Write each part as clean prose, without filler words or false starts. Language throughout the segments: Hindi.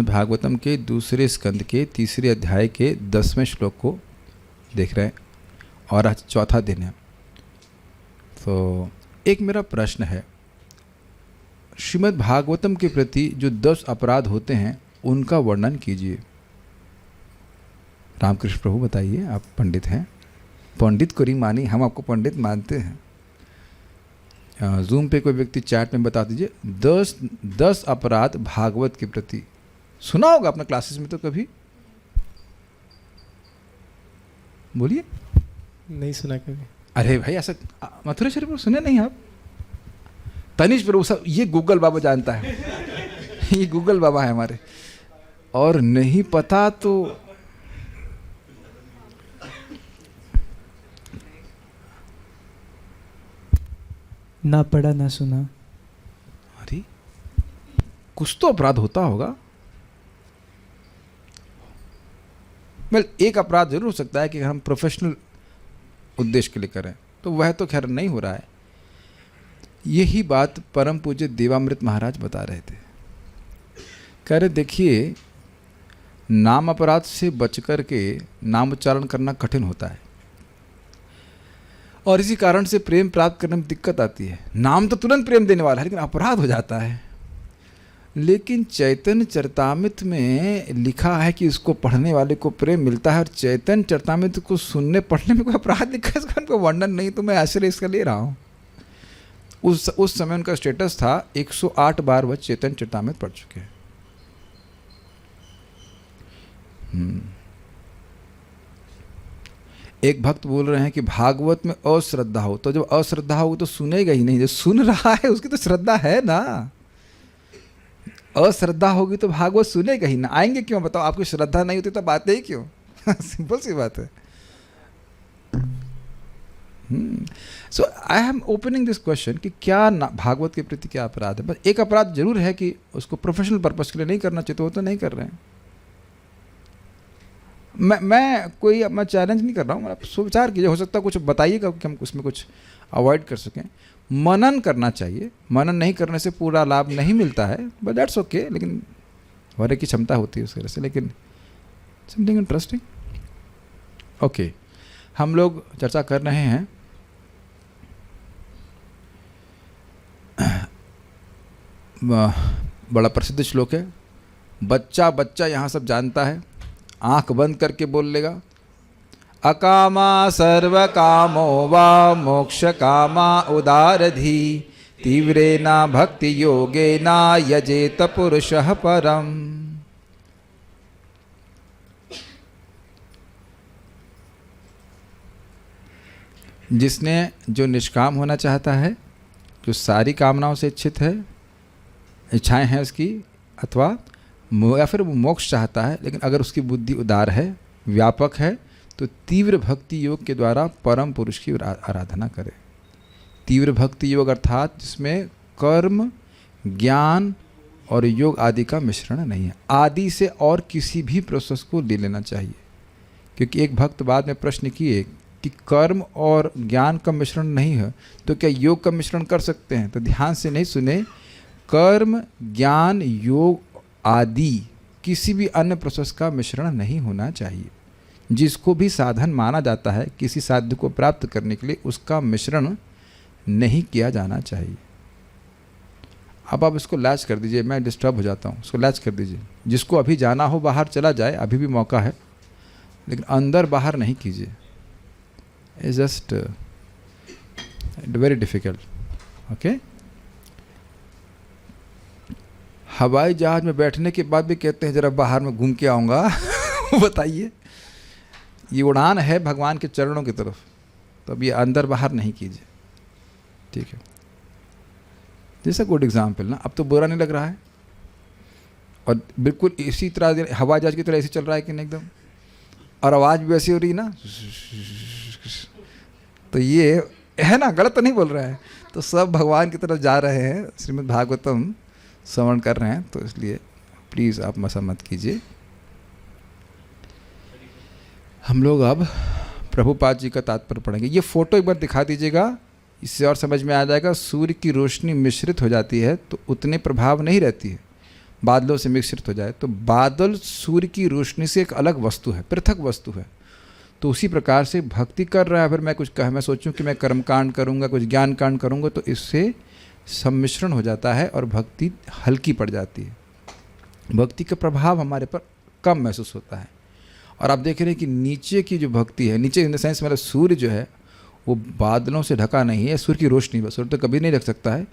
भागवतम के दूसरे स्कंद के तीसरे अध्याय के 10वें श्लोक को देख रहे हैं और आज चौथा दिन है। तो एक मेरा प्रश्न है, श्रीमद् भागवतम के प्रति जो 10 अपराध होते हैं उनका वर्णन कीजिए। रामकृष्ण प्रभु बताइए, आप पंडित हैं, पंडित को नहीं मानी, हम आपको पंडित मानते हैं। जूम पे कोई व्यक्ति चैट में बता दीजिए 10 अपराध भागवत के प्रति। सुना होगा अपना क्लासेस में तो कभी, बोलिए। नहीं सुना कभी। अरे भाई ऐसा मथुरेश्वर प्रभु सुने नहीं आप? तनिष प्रभु सब, ये गूगल बाबा जानता है ये गूगल बाबा है हमारे। और नहीं पता तो ना पढ़ा ना सुना। अरे कुछ तो अपराध होता होगा। एक अपराध जरूर हो सकता है कि हम प्रोफेशनल उद्देश्य के लिए करें, तो वह तो खैर नहीं हो रहा है। यही बात परम पूज्य देवामृत महाराज बता रहे थे। कह रहे देखिए, नाम अपराध से बचकर के नाम उच्चारण करना कठिन होता है और इसी कारण से प्रेम प्राप्त करने में दिक्कत आती है। नाम तो तुरंत प्रेम देने वाला है, लेकिन अपराध हो जाता है। लेकिन चैतन्य चरितामृत में लिखा है कि इसको पढ़ने वाले को प्रेम मिलता है, और चैतन्य चरितामृत को सुनने पढ़ने में कोई अपराध लिखा है, इसका उनको वर्णन नहीं, तो मैं आश्रय इसका ले रहा हूँ। उस समय उनका स्टेटस था 108 बार वह चैतन्य चरितामृत पढ़ चुके हैं। एक भक्त बोल रहे हैं कि भागवत में अश्रद्धा हो, तो जब अश्रद्धा हो तो सुनेगा ही नहीं। जो सुन रहा है उसकी तो श्रद्धा है ना। अश्रद्धा होगी तो भागवत सुनेगा ही ना। आएंगे क्यों बताओ? आपकी श्रद्धा नहीं होती तो बातें ही क्यों सिंपल सी बात है। So I am opening this question कि क्या भागवत के प्रति क्या अपराध है। बस एक अपराध जरूर है कि उसको प्रोफेशनल पर्पस के लिए नहीं करना चाहिए, तो वो तो नहीं कर रहे हैं। मैं चैलेंज नहीं कर रहा हूँ, आप विचार कीजिए। हो सकता है कुछ बताइएगा कि हम उसमें कुछ अवॉइड कर सकें। मनन करना चाहिए, मनन नहीं करने से पूरा लाभ नहीं मिलता है, बट दैट्स ओके। लेकिन हर एक की क्षमता होती है उस तरह से। लेकिन समथिंग इंटरेस्टिंग। ओके, हम लोग चर्चा कर रहे हैं बड़ा प्रसिद्ध श्लोक है, बच्चा बच्चा यहाँ सब जानता है, आंख बंद करके बोल लेगा, अकामा सर्व कामो वा मोक्ष कामा उदारधी तीव्रेना भक्ति योगेना यजेत पुरुषः परम। जिसने जो निष्काम होना चाहता है, जो सारी कामनाओं से इच्छित है, इच्छाएं हैं उसकी, अथवा या फिर वो मोक्ष चाहता है, लेकिन अगर उसकी बुद्धि उदार है, व्यापक है, तो तीव्र भक्ति योग के द्वारा परम पुरुष की आराधना करे। तीव्र भक्ति योग अर्थात जिसमें कर्म, ज्ञान और योग आदि का मिश्रण नहीं है। आदि से और किसी भी प्रोसेस को ले लेना चाहिए, क्योंकि एक भक्त बाद में प्रश्न किए कि कर्म और ज्ञान का मिश्रण नहीं है तो क्या योग का मिश्रण कर सकते हैं? तो ध्यान से नहीं सुने। कर्म, ज्ञान, योग आदि किसी भी अन्य प्रोसेस का मिश्रण नहीं होना चाहिए। जिसको भी साधन माना जाता है किसी साध्य को प्राप्त करने के लिए, उसका मिश्रण नहीं किया जाना चाहिए। अब आप इसको लैच कर दीजिए, मैं डिस्टर्ब हो जाता हूँ। इसको लैच कर दीजिए। जिसको अभी जाना हो बाहर चला जाए, अभी भी मौका है, लेकिन अंदर बाहर नहीं कीजिए। It's just very difficult. Okay, हवाई जहाज में बैठने के बाद भी कहते हैं जरा बाहर में घूम के आऊँगा बताइए, ये उड़ान है भगवान के चरणों की तरफ, तो अब ये अंदर बाहर नहीं कीजिए, ठीक है। जैसा गुड एग्जाम्पल ना, अब तो बुरा नहीं लग रहा है, और बिल्कुल इसी तरह हवाई जहाज की तरह ऐसे चल रहा है कि नहीं एकदम, और आवाज़ भी वैसी हो रही ना, तो ये है ना, गलत तो नहीं बोल रहा है। तो सब भगवान की तरफ जा रहे हैं, श्रीमद् भागवतम श्रवण कर रहे हैं, तो इसलिए प्लीज़ आप मसा मत कीजिए। हम लोग अब प्रभुपाद जी का तात्पर्य पढ़ेंगे। ये फोटो एक बार दिखा दीजिएगा, इससे और समझ में आ जाएगा। सूर्य की रोशनी मिश्रित हो जाती है तो उतने प्रभाव नहीं रहती है, बादलों से मिश्रित हो जाए, तो बादल सूर्य की रोशनी से एक अलग वस्तु है, पृथक वस्तु है। तो उसी प्रकार से भक्ति कर रहा है, अगर मैं सोचूं कि मैं कर्मकांड करूंगा, कुछ ज्ञान कांड करूंगा, तो इससे सम्मिश्रण हो जाता है और भक्ति हल्की पड़ जाती है। भक्ति का प्रभाव हमारे पर कम महसूस होता है। और आप देख रहे हैं कि नीचे की जो भक्ति है, नीचे इन द सेंस मतलब सूर्य जो है वो बादलों से ढका नहीं है, सूर्य की रोशनी, सूर्य तो कभी नहीं रख सकता है,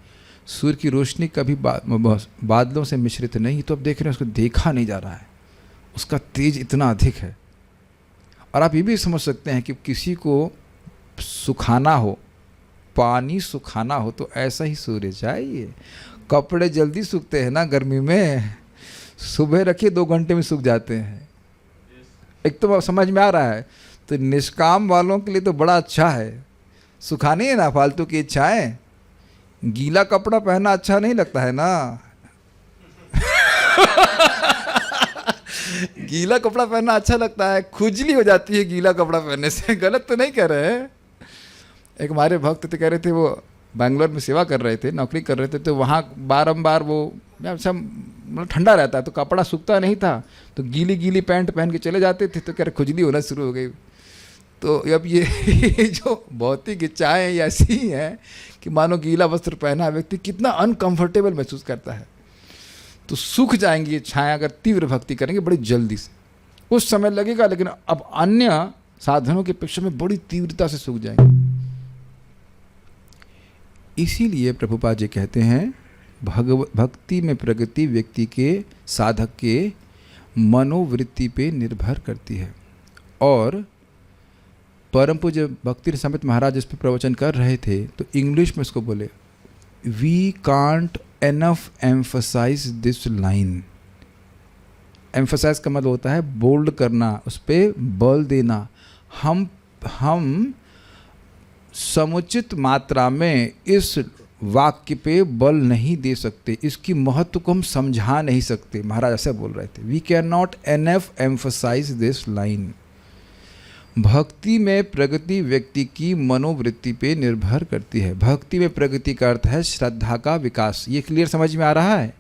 सूर्य की रोशनी कभी बादलों से मिश्रित नहीं। तो अब देख रहे हैं उसको देखा नहीं जा रहा है, उसका तेज इतना अधिक है। और आप ये भी समझ सकते हैं कि किसी को सुखाना हो, पानी सुखाना हो, तो ऐसा ही सूर्य चाहिए। कपड़े जल्दी सूखते हैं ना गर्मी में, सुबह रखिए 2 घंटे में सूख जाते हैं। एक तो समझ में आ रहा है। तो निष्काम वालों के लिए तो बड़ा अच्छा है, सुखानी है ना फालतू की इच्छाएं। गीला कपड़ा पहनना अच्छा नहीं लगता है ना गीला कपड़ा पहनना अच्छा लगता है, खुजली हो जाती है गीला कपड़ा पहनने से। गलत तो नहीं कह रहे हैं। एक हमारे भक्त तो कह रहे थे, वो बैंगलोर में सेवा कर रहे थे, नौकरी कर रहे थे, तो वहाँ बारंबार वो सब मतलब ठंडा रहता है तो कपड़ा सूखता नहीं था, तो गीली गीली पैंट पहन के चले जाते थे, तो कह रहे खुजली होना शुरू हो गई। तो अब ये जो भौतिक इच्छाएँ ऐसी हैं कि मानो गीला वस्त्र पहना व्यक्ति कितना अनकंफर्टेबल महसूस करता है। तो सूख जाएंगी इच्छाएँ अगर तीव्र भक्ति करेंगे बड़ी जल्दी से। कुछ समय लगेगा, लेकिन अब अन्य साधनों की अपेक्षा में बड़ी तीव्रता से सूख जाएंगे। इसीलिए प्रभुपाद जी कहते हैं भक्ति में प्रगति व्यक्ति के, साधक के मनोवृत्ति पे निर्भर करती है। और परम पूज्य भक्ति समित महाराज इस पर प्रवचन कर रहे थे, तो इंग्लिश में इसको बोले, we can't enough emphasise this line. Emphasise का मतलब होता है बोल्ड करना, उस पर बल देना। हम समुचित मात्रा में इस वाक्य पे बल नहीं दे सकते, इसकी महत्व को हम समझा नहीं सकते। महाराज ऐसे बोल रहे थे, we can not enough emphasise this line. भक्ति में प्रगति व्यक्ति की मनोवृत्ति पे निर्भर करती है। भक्ति में प्रगति का अर्थ है श्रद्धा का विकास। ये क्लियर समझ में आ रहा है?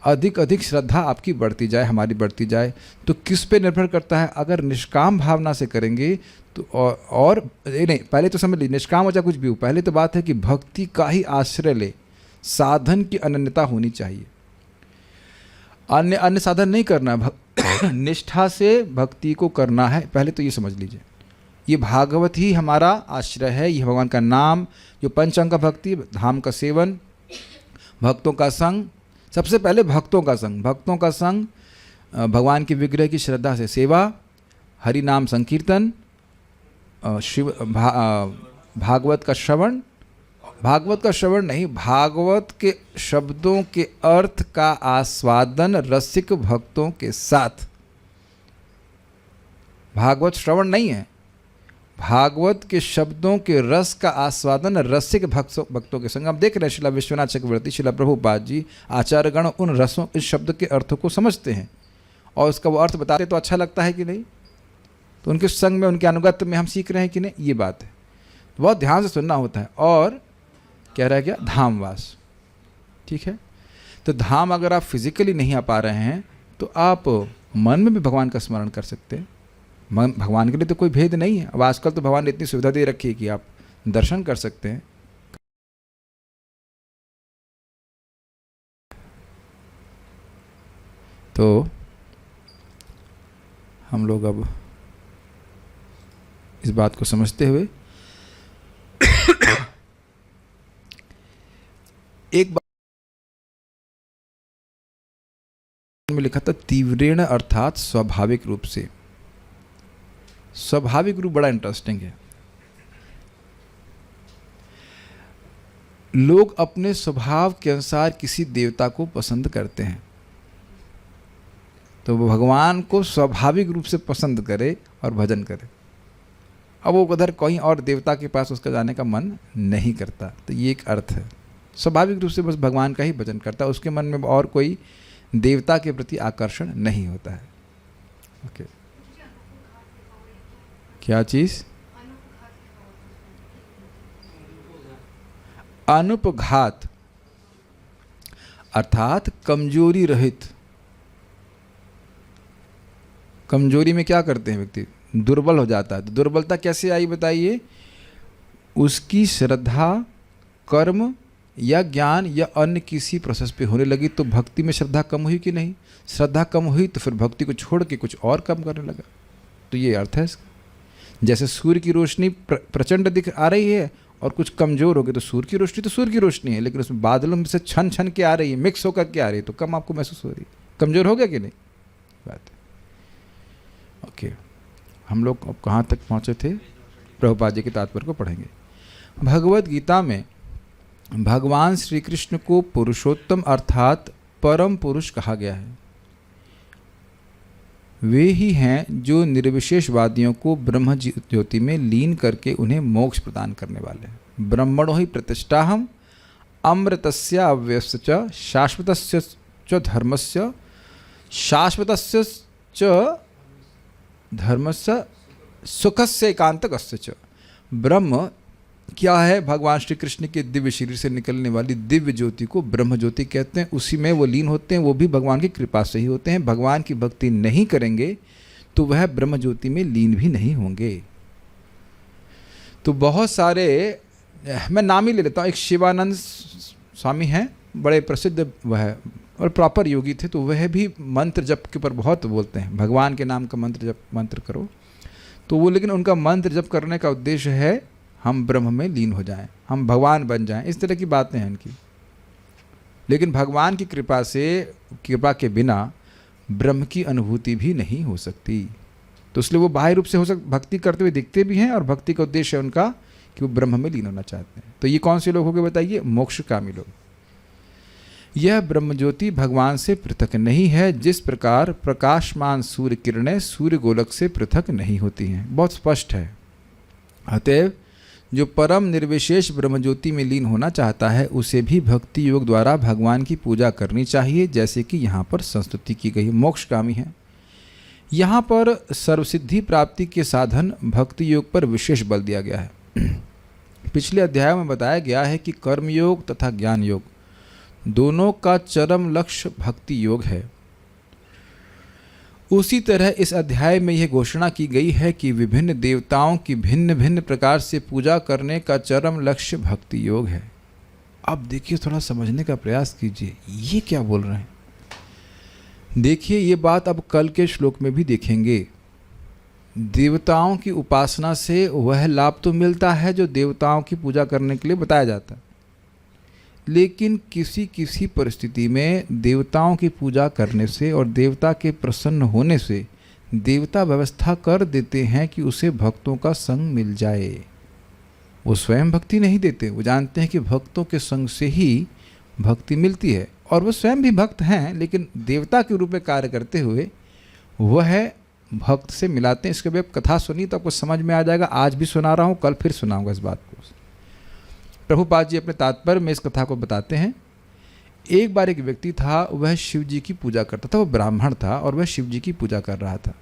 अधिक अधिक श्रद्धा आपकी बढ़ती जाए, हमारी बढ़ती जाए। तो किस पे निर्भर करता है? अगर निष्काम भावना से करेंगे तो और नहीं, पहले तो समझ लीजिए, निष्काम हो चाहे कुछ भी हो, पहले तो बात है कि भक्ति का ही आश्रय ले, साधन की अनन्यता होनी चाहिए। अन्य साधन नहीं करना, निष्ठा से भक्ति को करना है, पहले तो ये समझ लीजिए। ये भागवत ही हमारा आश्रय है, ये भगवान का नाम, जो पंचांग का भक्ति, धाम का सेवन, भक्तों का संग। सबसे पहले भक्तों का संग, भगवान के विग्रह की श्रद्धा से सेवा, हरि नाम संकीर्तन, शिव भागवत का श्रवण, भागवत का श्रवण नहीं, भागवत के शब्दों के अर्थ का आस्वादन रसिक भक्तों के साथ। भागवत श्रवण नहीं है, भागवत के शब्दों के रस का आस्वादन रसिक भक्तों के संग। हम देख रहे हैं शिला विश्वनाथ चक्रवर्ती, शिला प्रभुपाद जी, आचार्यगण उन रसों, इस शब्द के अर्थों को समझते हैं और उसका वो अर्थ बताते तो अच्छा लगता है कि नहीं? तो उनके संग में, उनके अनुगत्य में हम सीख रहे हैं कि नहीं, ये बात है। तो बहुत ध्यान से सुनना होता है। और कह रहा है क्या? धामवास। ठीक है, तो धाम अगर आप फिजिकली नहीं आ पा रहे हैं तो आप मन में भी भगवान का स्मरण कर सकते हैं। भगवान के लिए तो कोई भेद नहीं है। अब आजकल तो भगवान ने इतनी सुविधा दे रखी है कि आप दर्शन कर सकते हैं। तो हम लोग अब इस बात को समझते हुए एक बात में लिखा था, तीव्रेण अर्थात स्वाभाविक रूप से। स्वाभाविक रूप बड़ा इंटरेस्टिंग है। लोग अपने स्वभाव के अनुसार किसी देवता को पसंद करते हैं, तो वो भगवान को स्वाभाविक रूप से पसंद करे और भजन करे। अब वो उधर कहीं और देवता के पास उसका जाने का मन नहीं करता, तो ये एक अर्थ है। स्वाभाविक रूप से बस भगवान का ही भजन करता है, उसके मन में और कोई देवता के प्रति आकर्षण नहीं होता है। ओके, क्या चीज? अनुपघात। अर्थात कमजोरी रहित। कमजोरी में क्या करते हैं व्यक्ति? दुर्बल हो जाता है। तो दुर्बलता कैसे आई बताइए? उसकी श्रद्धा कर्म या ज्ञान या अन्य किसी प्रोसेस पे होने लगी। तो भक्ति में श्रद्धा कम हुई कि नहीं? श्रद्धा कम हुई तो फिर भक्ति को छोड़ के कुछ और कम करने लगा। तो ये अर्थ है इसका। जैसे सूर्य की रोशनी प्रचंड दिख आ रही है और कुछ कमज़ोर हो गई, तो सूर्य की रोशनी तो सूर्य की रोशनी है, लेकिन उसमें बादलों में से छन छन के आ रही है, मिक्स होकर के आ रही है, तो कम आपको महसूस हो रही है। कमज़ोर हो गया कि नहीं? बात है। ओके, हम लोग अब कहाँ तक पहुँचे थे? प्रभुपाद जी के तात्पर्य को पढ़ेंगे। भगवद गीता में भगवान श्री कृष्ण को पुरुषोत्तम अर्थात परम पुरुष कहा गया है। वे ही हैं जो निर्विशेषवादियों को ब्रह्म ज्योति में लीन करके उन्हें मोक्ष प्रदान करने वाले हैं। ब्रह्मणो ही प्रतिष्ठाहम अमृतस्य अव्यस्य च शाश्वतस्य च धर्मस्य शाश्वतस्य च धर्मस्य सुखस्य एकांतकस्य च। ब्रह्म क्या है? भगवान श्री कृष्ण के दिव्य शरीर से निकलने वाली दिव्य ज्योति को ब्रह्म ज्योति कहते हैं। उसी में वो लीन होते हैं, वो भी भगवान की कृपा से ही होते हैं। भगवान की भक्ति नहीं करेंगे तो वह ब्रह्म ज्योति में लीन भी नहीं होंगे। तो बहुत सारे, मैं नाम ही ले लेता हूँ, एक शिवानंद स्वामी हैं, बड़े प्रसिद्ध वह और प्रॉपर योगी थे। तो वह भी मंत्र जप के ऊपर बहुत बोलते हैं, भगवान के नाम का मंत्र करो। तो वो, लेकिन उनका मंत्र जप करने का उद्देश्य है हम ब्रह्म में लीन हो जाएं, हम भगवान बन जाएं, इस तरह की बातें हैं इनकी। लेकिन भगवान की कृपा के बिना ब्रह्म की अनुभूति भी नहीं हो सकती। तो इसलिए वो बाह्य रूप से भक्ति करते हुए दिखते भी हैं, और भक्ति का उद्देश्य है उनका कि वो ब्रह्म में लीन होना चाहते हैं। तो ये कौन से लोग हो गए बताइए? मोक्षकामी लोग। यह ब्रह्म ज्योति भगवान से पृथक नहीं है, जिस प्रकार प्रकाशमान सूर्य किरणें सूर्य गोलक से पृथक नहीं होती हैं। बहुत स्पष्ट है। अतएव जो परम निर्विशेष ब्रह्मज्योति में लीन होना चाहता है उसे भी भक्ति योग द्वारा भगवान की पूजा करनी चाहिए, जैसे कि यहाँ पर संस्तुति की गई। मोक्षकामी है। यहाँ पर सर्वसिद्धि प्राप्ति के साधन भक्ति योग पर विशेष बल दिया गया है। पिछले अध्याय में बताया गया है कि कर्म योग तथा ज्ञान योग दोनों का चरम लक्ष्य भक्ति योग है। उसी तरह इस अध्याय में यह घोषणा की गई है कि विभिन्न देवताओं की भिन्न भिन्न प्रकार से पूजा करने का चरम लक्ष्य भक्ति योग है। अब देखिए, थोड़ा समझने का प्रयास कीजिए, ये क्या बोल रहे हैं। देखिए, ये बात अब कल के श्लोक में भी देखेंगे। देवताओं की उपासना से वह लाभ तो मिलता है जो देवताओं की पूजा करने के लिए बताया जाता है, लेकिन किसी किसी परिस्थिति में देवताओं की पूजा करने से और देवता के प्रसन्न होने से देवता व्यवस्था कर देते हैं कि उसे भक्तों का संग मिल जाए। वो स्वयं भक्ति नहीं देते, वो जानते हैं कि भक्तों के संग से ही भक्ति मिलती है, और वो स्वयं भी भक्त हैं, लेकिन देवता के रूप में कार्य करते हुए वह भक्त से मिलाते हैं। इसके बाद कथा सुनी तो आपको समझ में आ जाएगा। आज भी सुना रहा हूँ, कल फिर सुनाऊंगा इस बात को। प्रभुपाद जी अपने तात्पर्य में इस कथा को बताते हैं। एक बार एक व्यक्ति था, वह शिव जी की पूजा करता था। वह ब्राह्मण था और वह शिव जी की पूजा कर रहा था,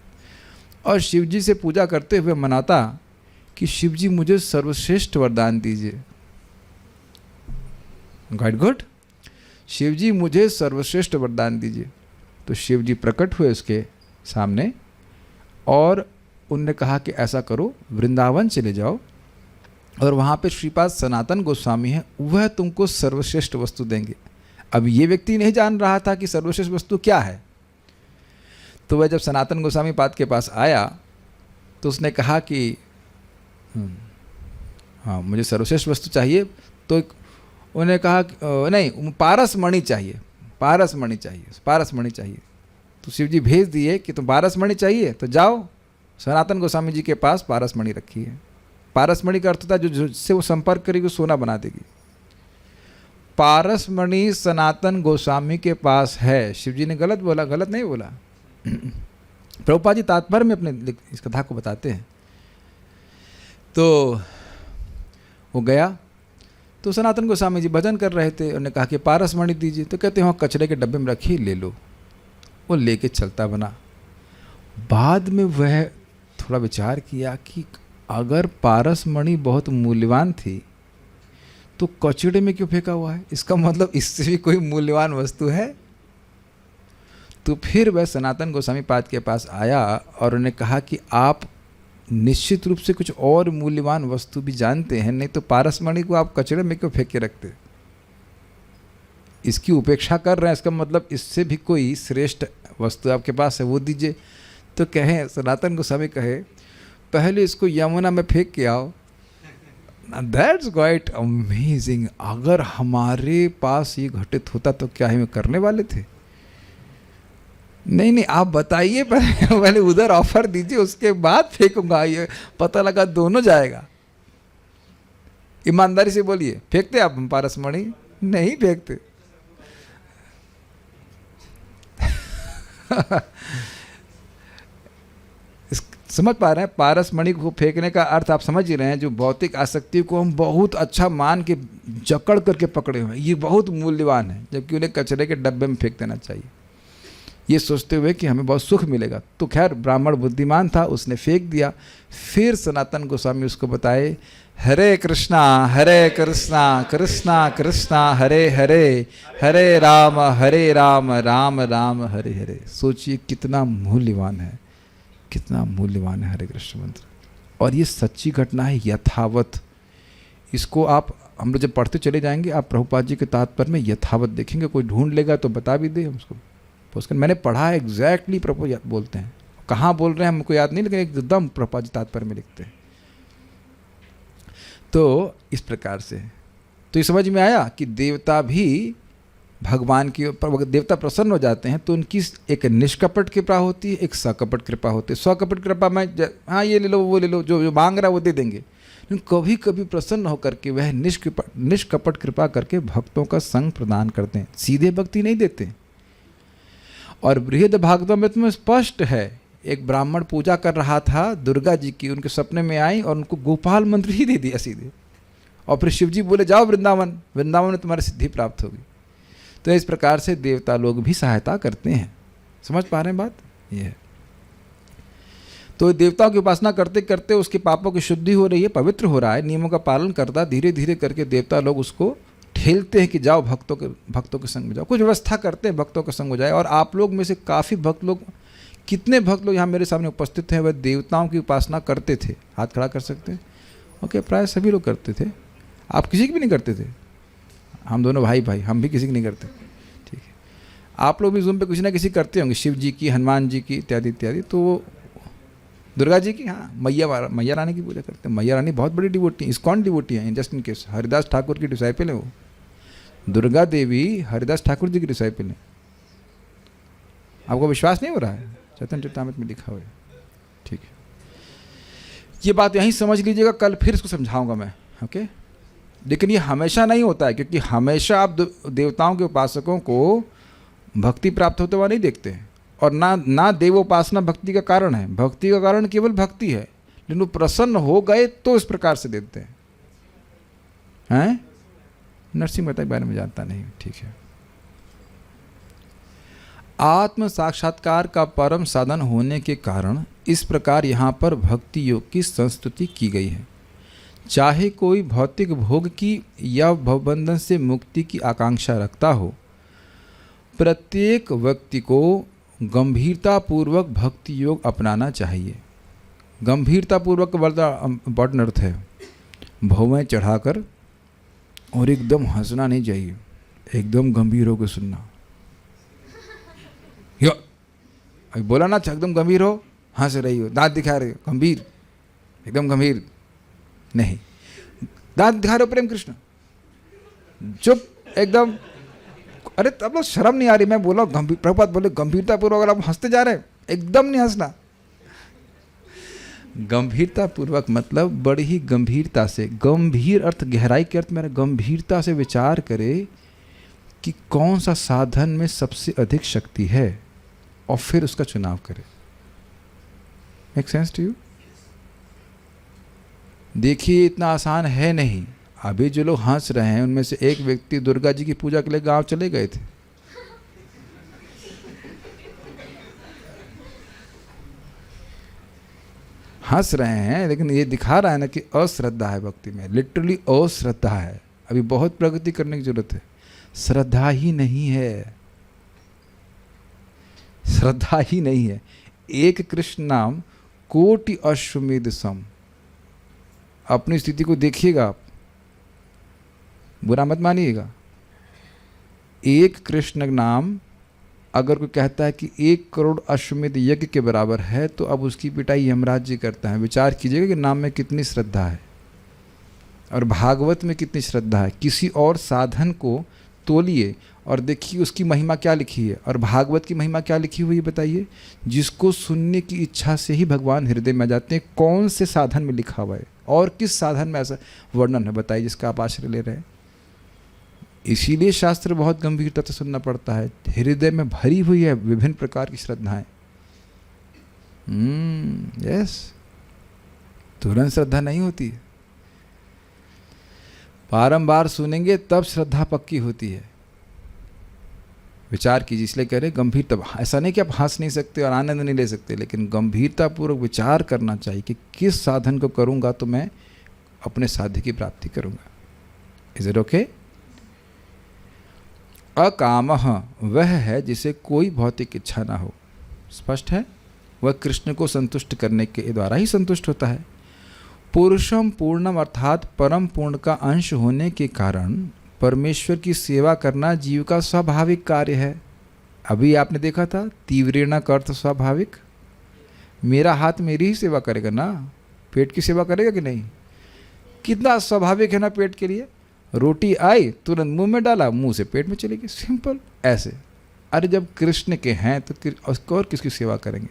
और शिव जी से पूजा करते हुए मनाता कि शिव जी मुझे सर्वश्रेष्ठ वरदान दीजिए। गुड, शिव जी मुझे सर्वश्रेष्ठ वरदान दीजिए। तो शिव जी प्रकट हुए उसके सामने और उनने कहा कि ऐसा करो, वृंदावन चले जाओ और वहाँ पे श्रीपाद सनातन गोस्वामी हैं, वह तुमको सर्वश्रेष्ठ वस्तु देंगे। अब ये व्यक्ति नहीं जान रहा था कि सर्वश्रेष्ठ वस्तु क्या है। तो वह जब सनातन गोस्वामी पाद के पास आया तो उसने कहा कि हाँ मुझे सर्वश्रेष्ठ वस्तु चाहिए। तो उन्होंने कहा नहीं, पारस मणि चाहिए, पारस मणि चाहिए, पारस मणि चाहिए। तो शिव जी भेज दिए कि तुम पारस मणि चाहिए तो जाओ सनातन गोस्वामी जी के पास पारस मणि रखी है। पारस मणि का अर्थ था जो जिससे वो संपर्क करेगी वो सोना बना देगी। पारस मणि सनातन गोस्वामी के पास है। शिव जी ने गलत बोला? गलत नहीं बोला। प्रभुपाद जी तात्पर्य में अपने इस कथा को बताते हैं। तो वो गया तो सनातन गोस्वामी जी भजन कर रहे थे, उन्होंने कहा कि पारस मणि दीजिए। तो कहते हैं कचरे के डब्बे में रखिए, ले लो। वो लेके चलता बना। बाद में वह थोड़ा विचार किया कि अगर पारस मणि बहुत मूल्यवान थी तो कचड़े में क्यों फेंका हुआ है? इसका मतलब इससे भी कोई मूल्यवान वस्तु है। तो फिर वह सनातन गोस्वामी पाद के पास आया और उन्हें कहा कि आप निश्चित रूप से कुछ और मूल्यवान वस्तु भी जानते हैं, नहीं तो पारसमणि को आप कचड़े में क्यों फेंक के रखते? इसकी उपेक्षा कर रहे हैं, इसका मतलब इससे भी कोई श्रेष्ठ वस्तु आपके पास है, वो दीजिए। तो कहें, सनातन गोस्वामी कहे, पहले इसको यमुना में फेंक के आओ। That's quite amazing. अगर हमारे पास ये घटित होता तो क्या ही करने वाले थे? नहीं, आप बताइए, पहले उधर ऑफर दीजिए, उसके बाद फेंकूंगा। ये पता लगा दोनों जाएगा। ईमानदारी से बोलिए, फेंकते आप पारसमणि? नहीं फेंकते। समझ पा रहे हैं? पारसमणि को फेंकने का अर्थ आप समझ ही रहे हैं। जो भौतिक आसक्ति को हम बहुत अच्छा मान के जकड़ करके पकड़े हुए हैं, ये बहुत मूल्यवान है, जबकि उन्हें कचरे के डब्बे में फेंक देना चाहिए, ये सोचते हुए कि हमें बहुत सुख मिलेगा। तो खैर ब्राह्मण बुद्धिमान था, उसने फेंक दिया। फिर सनातन गोस्वामी उसको बताए, हरे कृष्णा कृष्णा कृष्णा हरे हरे, हरे राम राम राम हरे हरे। सोचिए कितना मूल्यवान है, कितना मूल्यवान है हरे कृष्ण मंत्र। और ये सच्ची घटना है, यथावत। इसको आप, हम लोग जब पढ़ते चले जाएंगे, आप प्रभुपाद जी के तात्पर्य में यथावत देखेंगे। कोई ढूंढ लेगा तो बता भी दे हमको। उसका मैंने पढ़ा है, एग्जैक्टली प्रभु बोलते हैं, कहाँ बोल रहे हैं हमको याद नहीं, लेकिन एकदम प्रभुपाद जी तात्पर्य में लिखते हैं। तो इस प्रकार से तो ये समझ में आया कि देवता भी भगवान की, देवता प्रसन्न हो जाते हैं तो उनकी एक निष्कपट कृपा होती है, एक सकपट कृपा होती है। सकपट कृपा में हाँ ये ले लो वो ले लो, जो मांग रहा है वो दे देंगे। लेकिन कभी कभी प्रसन्न होकर के वह निष्कपट कृपा करके भक्तों का संग प्रदान करते हैं, सीधे भक्ति नहीं देते। और बृहद भागवत में स्पष्ट है, एक ब्राह्मण पूजा कर रहा था दुर्गा जी की, उनके सपने में आई और उनको गोपाल मंत्र ही दे दिया सीधे। और फिर शिव जी बोले जाओ वृंदावन, वृंदावन में तुम्हारी सिद्धि प्राप्त होगी। तो इस प्रकार से देवता लोग भी सहायता करते हैं। समझ पा रहे हैं बात? ये है। तो देवताओं की उपासना करते करते उसके पापों की शुद्धि हो रही है, पवित्र हो रहा है, नियमों का पालन करता, धीरे धीरे करके देवता लोग उसको ठेलते हैं कि जाओ भक्तों के संग में जाओ, कुछ व्यवस्था करते हैं भक्तों के संग हो जाए। और आप लोग में से काफ़ी भक्त लोग, कितने भक्त लोग यहाँ मेरे सामने उपस्थित हैं वह देवताओं की उपासना करते थे? हाथ खड़ा कर सकते हैं? ओके, प्राय सभी लोग करते थे। आप किसी की भी नहीं करते थे? हम दोनों भाई हम भी किसी की नहीं करते, ठीक है। आप लोग भी ज़ूम पे किसी ना किसी करते होंगे, शिव जी की, हनुमान जी की, इत्यादि इत्यादि। तो दुर्गा जी की, हाँ, मैया रानी की पूजा करते हैं। मैया रानी बहुत बड़ी डिवोटी, इस्कॉन डिवोटी हैं, just in case. Haridas Thakur की डिसाइपल है वो। दुर्गा देवी हरिदास ठाकुर जी की डिसाइपल है। आपको विश्वास नहीं हो रहा है? चैतन्य चरितामृत में लिखा हुआ है, ठीक है। ये बात यहीं समझ लीजिएगा, कल फिर इसको समझाऊंगा मैं, ओके। लेकिन ये हमेशा नहीं होता है, क्योंकि हमेशा आप देवताओं के उपासकों को भक्ति प्राप्त होते हुआ नहीं देखते हैं। और ना देवोपासना भक्ति का कारण है, भक्ति का कारण केवल भक्ति है। लेकिन वो प्रसन्न हो गए तो इस प्रकार से देते हैं। नरसिंह मेहता के बारे में जानता नहीं, ठीक है। आत्म साक्षात्कार का परम साधन होने के कारण इस प्रकार यहाँ पर भक्ति योग की संस्तुति की गई है। चाहे कोई भौतिक भोग की या भवबंधन से मुक्ति की आकांक्षा रखता हो, प्रत्येक व्यक्ति को गंभीरतापूर्वक भक्ति योग अपनाना चाहिए। गंभीरतापूर्वक का बड़ा इम्पॉर्टेंट अर्थ है। भौवें चढ़ाकर और एकदम हंसना नहीं चाहिए, एकदम गंभीर होकर सुनना। यो अभी बोला ना, एकदम गंभीर हो, हंस रही हो, दांत दिखा रही हो, गंभीर, एकदम गंभीर नहीं। दांत दिखा रहे हो प्रेम कृष्ण, चुप एकदम। अरे तब लोग शर्म नहीं आ रही? मैं बोला गंभीर, प्रभुपाद बोले गंभीरतापूर्वक, अगर आप हंसते जा रहे एकदम नहीं हंसना। गंभीरतापूर्वक मतलब बड़ी ही गंभीरता से, गंभीर अर्थ गहराई के अर्थ मेरा, गंभीरता से विचार करे कि कौन सा साधन में सबसे अधिक शक्ति है और फिर उसका चुनाव करे। Make sense to you? देखिए इतना आसान है नहीं। अभी जो लोग हंस रहे हैं उनमें से एक व्यक्ति दुर्गा जी की पूजा के लिए गांव चले गए थे। हंस रहे हैं, लेकिन ये दिखा रहा है ना कि अश्रद्धा है भक्ति में, लिटरली अश्रद्धा है। अभी बहुत प्रगति करने की जरूरत है। श्रद्धा ही नहीं है, श्रद्धा ही नहीं है। एक कृष्ण नाम कोटि अश्वमेध सम। अपनी स्थिति को देखिएगा आप, बुरा मत मानिएगा। एक कृष्ण नाम अगर कोई कहता है कि 1 करोड़ अश्वमेध यज्ञ के बराबर है, तो अब उसकी पिटाई यमराज जी करता है। विचार कीजिएगा कि नाम में कितनी श्रद्धा है और भागवत में कितनी श्रद्धा है। किसी और साधन को तोलिए और देखिए उसकी महिमा क्या लिखी है, और भागवत की महिमा क्या लिखी हुई है बताइए। जिसको सुनने की इच्छा से ही भगवान हृदय में आ जाते हैं। कौन से साधन में लिखा हुआ है और किस साधन में ऐसा वर्णन है बताइए जिसका आप आश्रय ले रहे हैं। इसीलिए शास्त्र बहुत गंभीरता से सुनना पड़ता है। हृदय में भरी हुई है विभिन्न प्रकार की श्रद्धाएं। यस, तुरंत श्रद्धा नहीं होती है, बारंबार सुनेंगे तब श्रद्धा पक्की होती है। विचार कीजिए, इसलिए कह रहे गंभीरता। ऐसा नहीं कि आप हंस नहीं सकते और आनंद नहीं ले सकते, लेकिन गंभीरतापूर्वक विचार करना चाहिए कि किस साधन को करूंगा तो मैं अपने साध्य की प्राप्ति करूंगा। Is it okay? अकामः वह है जिसे कोई भौतिक इच्छा ना हो। स्पष्ट है? वह कृष्ण को संतुष्ट करने के द्वारा ही संतुष्ट होता है। पुरुषम पूर्णम अर्थात परम पूर्ण का अंश होने के कारण परमेश्वर की सेवा करना जीव का स्वाभाविक कार्य है। अभी आपने देखा था तीव्रेण का अर्थ स्वाभाविक। मेरा हाथ मेरी ही सेवा करेगा ना, पेट की सेवा करेगा कि नहीं? कितना स्वाभाविक है ना पेट के लिए। रोटी आई तुरंत मुंह में डाला, मुंह से पेट में चलेगी, सिंपल ऐसे। अरे जब कृष्ण के हैं तो उसको और किसकी सेवा करेंगे?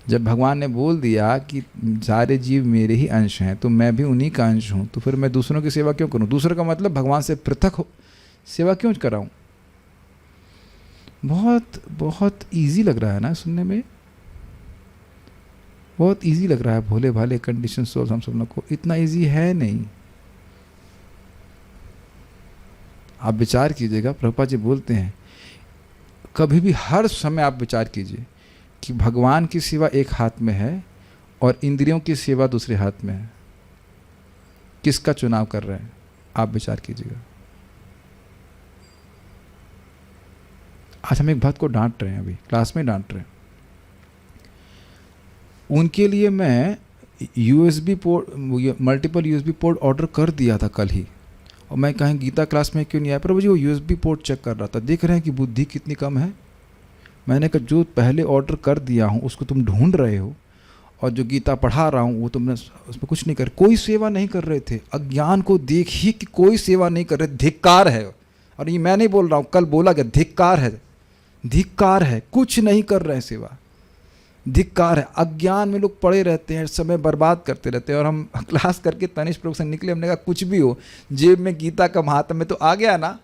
जब भगवान ने बोल दिया कि सारे जीव मेरे ही अंश हैं तो मैं भी उन्हीं का अंश हूं, तो फिर मैं दूसरों की सेवा क्यों करूं? दूसरों का मतलब भगवान से पृथक हो सेवा क्यों कराऊं? बहुत बहुत इजी लग रहा है ना सुनने में, बहुत इजी लग रहा है। भोले भाले कंडीशन सोल्स हम सब लोग को, इतना इजी है नहीं। आप विचार कीजिएगा, प्रभुपाद जी बोलते हैं कभी भी हर समय आप विचार कीजिए कि भगवान की सेवा एक हाथ में है और इंद्रियों की सेवा दूसरे हाथ में है। किसका चुनाव कर रहे हैं? आप विचार कीजिएगा। आज हम एक भक्त को डांट रहे हैं, अभी क्लास में डांट रहे हैं। उनके लिए मैं USB port, multiple USB port order कर दिया था कल ही, और मैं कहीं गीता क्लास में क्यों नहीं आया? पर मुझे वो USB पोर्ट चेक कर रहा था। देख रहे हैं कि बुद्धि कितनी कम है। मैंने कहा जो पहले ऑर्डर कर दिया हूँ उसको तुम ढूंढ रहे हो, और जो गीता पढ़ा रहा हूँ वो तुमने उसमें कुछ नहीं कर, कोई सेवा नहीं कर रहे थे। अज्ञान को देख ही कि कोई सेवा नहीं कर रहे, धिक्कार है। और ये मैं नहीं बोल रहा हूँ, कल बोला गया, धिक्कार है, धिक्कार है। कुछ नहीं कर रहे हैं सेवा, धिक्कार है। अज्ञान में लोग पड़े रहते हैं, समय बर्बाद करते रहते हैं। और हम क्लास करके तनिष्क प्रभु से निकले, हमने कहा कुछ भी हो, जेब में गीता का महात्म्य तो आ गया ना।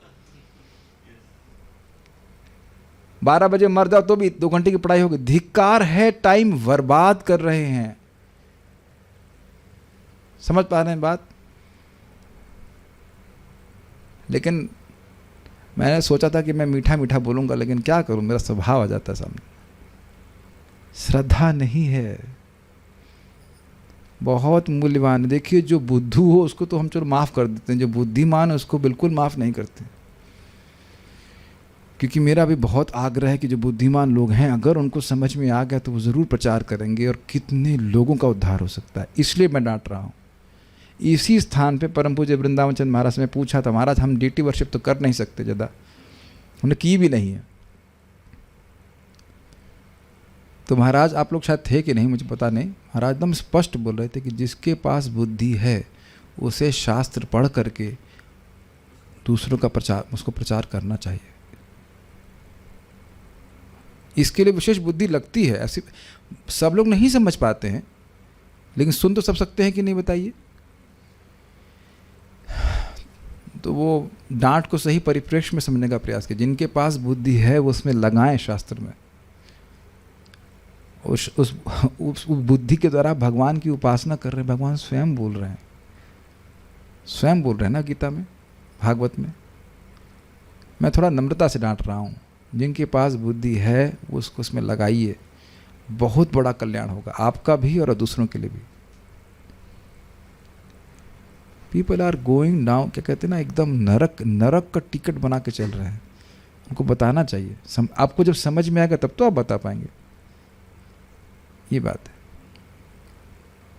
12 बजे मर जाओ तो भी 2 घंटे की पढ़ाई होगी। धिक्कार है, टाइम बर्बाद कर रहे हैं। समझ पा रहे हैं बात? लेकिन मैंने सोचा था कि मैं मीठा मीठा बोलूंगा, लेकिन क्या करूं, मेरा स्वभाव आ जाता है सामने। श्रद्धा नहीं है, बहुत मूल्यवान है। देखिए जो बुद्धू हो उसको तो हम चलो माफ़ कर देते हैं, जो बुद्धिमान है उसको बिल्कुल माफ़ नहीं करते। क्योंकि मेरा भी बहुत आग्रह है कि जो बुद्धिमान लोग हैं अगर उनको समझ में आ गया तो वो ज़रूर प्रचार करेंगे, और कितने लोगों का उद्धार हो सकता है। इसलिए मैं डांट रहा हूँ। इसी स्थान पे परम पूज्य वृंदावन चंद महाराज से मैं पूछा था, महाराज हम डीटी वर्शिप तो कर नहीं सकते ज़्यादा, हमने की भी नहीं है। तो महाराज आप लोग शायद थे कि नहीं मुझे पता नहीं, महाराज एकदम स्पष्ट बोल रहे थे कि जिसके पास बुद्धि है उसे शास्त्र पढ़ करके दूसरों का प्रचार, उसको प्रचार करना चाहिए। इसके लिए विशेष बुद्धि लगती है। ऐसी सब लोग नहीं समझ पाते हैं, लेकिन सुन तो सब सकते हैं कि नहीं बताइए? तो वो डांट को सही परिप्रेक्ष्य में समझने का प्रयास किया। जिनके पास बुद्धि है वो उसमें लगाएं शास्त्र में। उस बुद्धि के द्वारा भगवान की उपासना कर रहे हैं। भगवान स्वयं बोल रहे हैं, स्वयं बोल रहे हैं ना गीता में, भागवत में। मैं थोड़ा नम्रता से डांट रहा हूँ। जिनके पास बुद्धि है वो उसको उसमें लगाइए, बहुत बड़ा कल्याण होगा आपका भी और दूसरों के लिए भी। पीपल आर गोइंग डाउन, क्या कहते हैं ना, एकदम नरक नरक का टिकट बना के चल रहे हैं। उनको बताना चाहिए, आपको जब समझ में आएगा तब तो आप बता पाएंगे, ये बात है।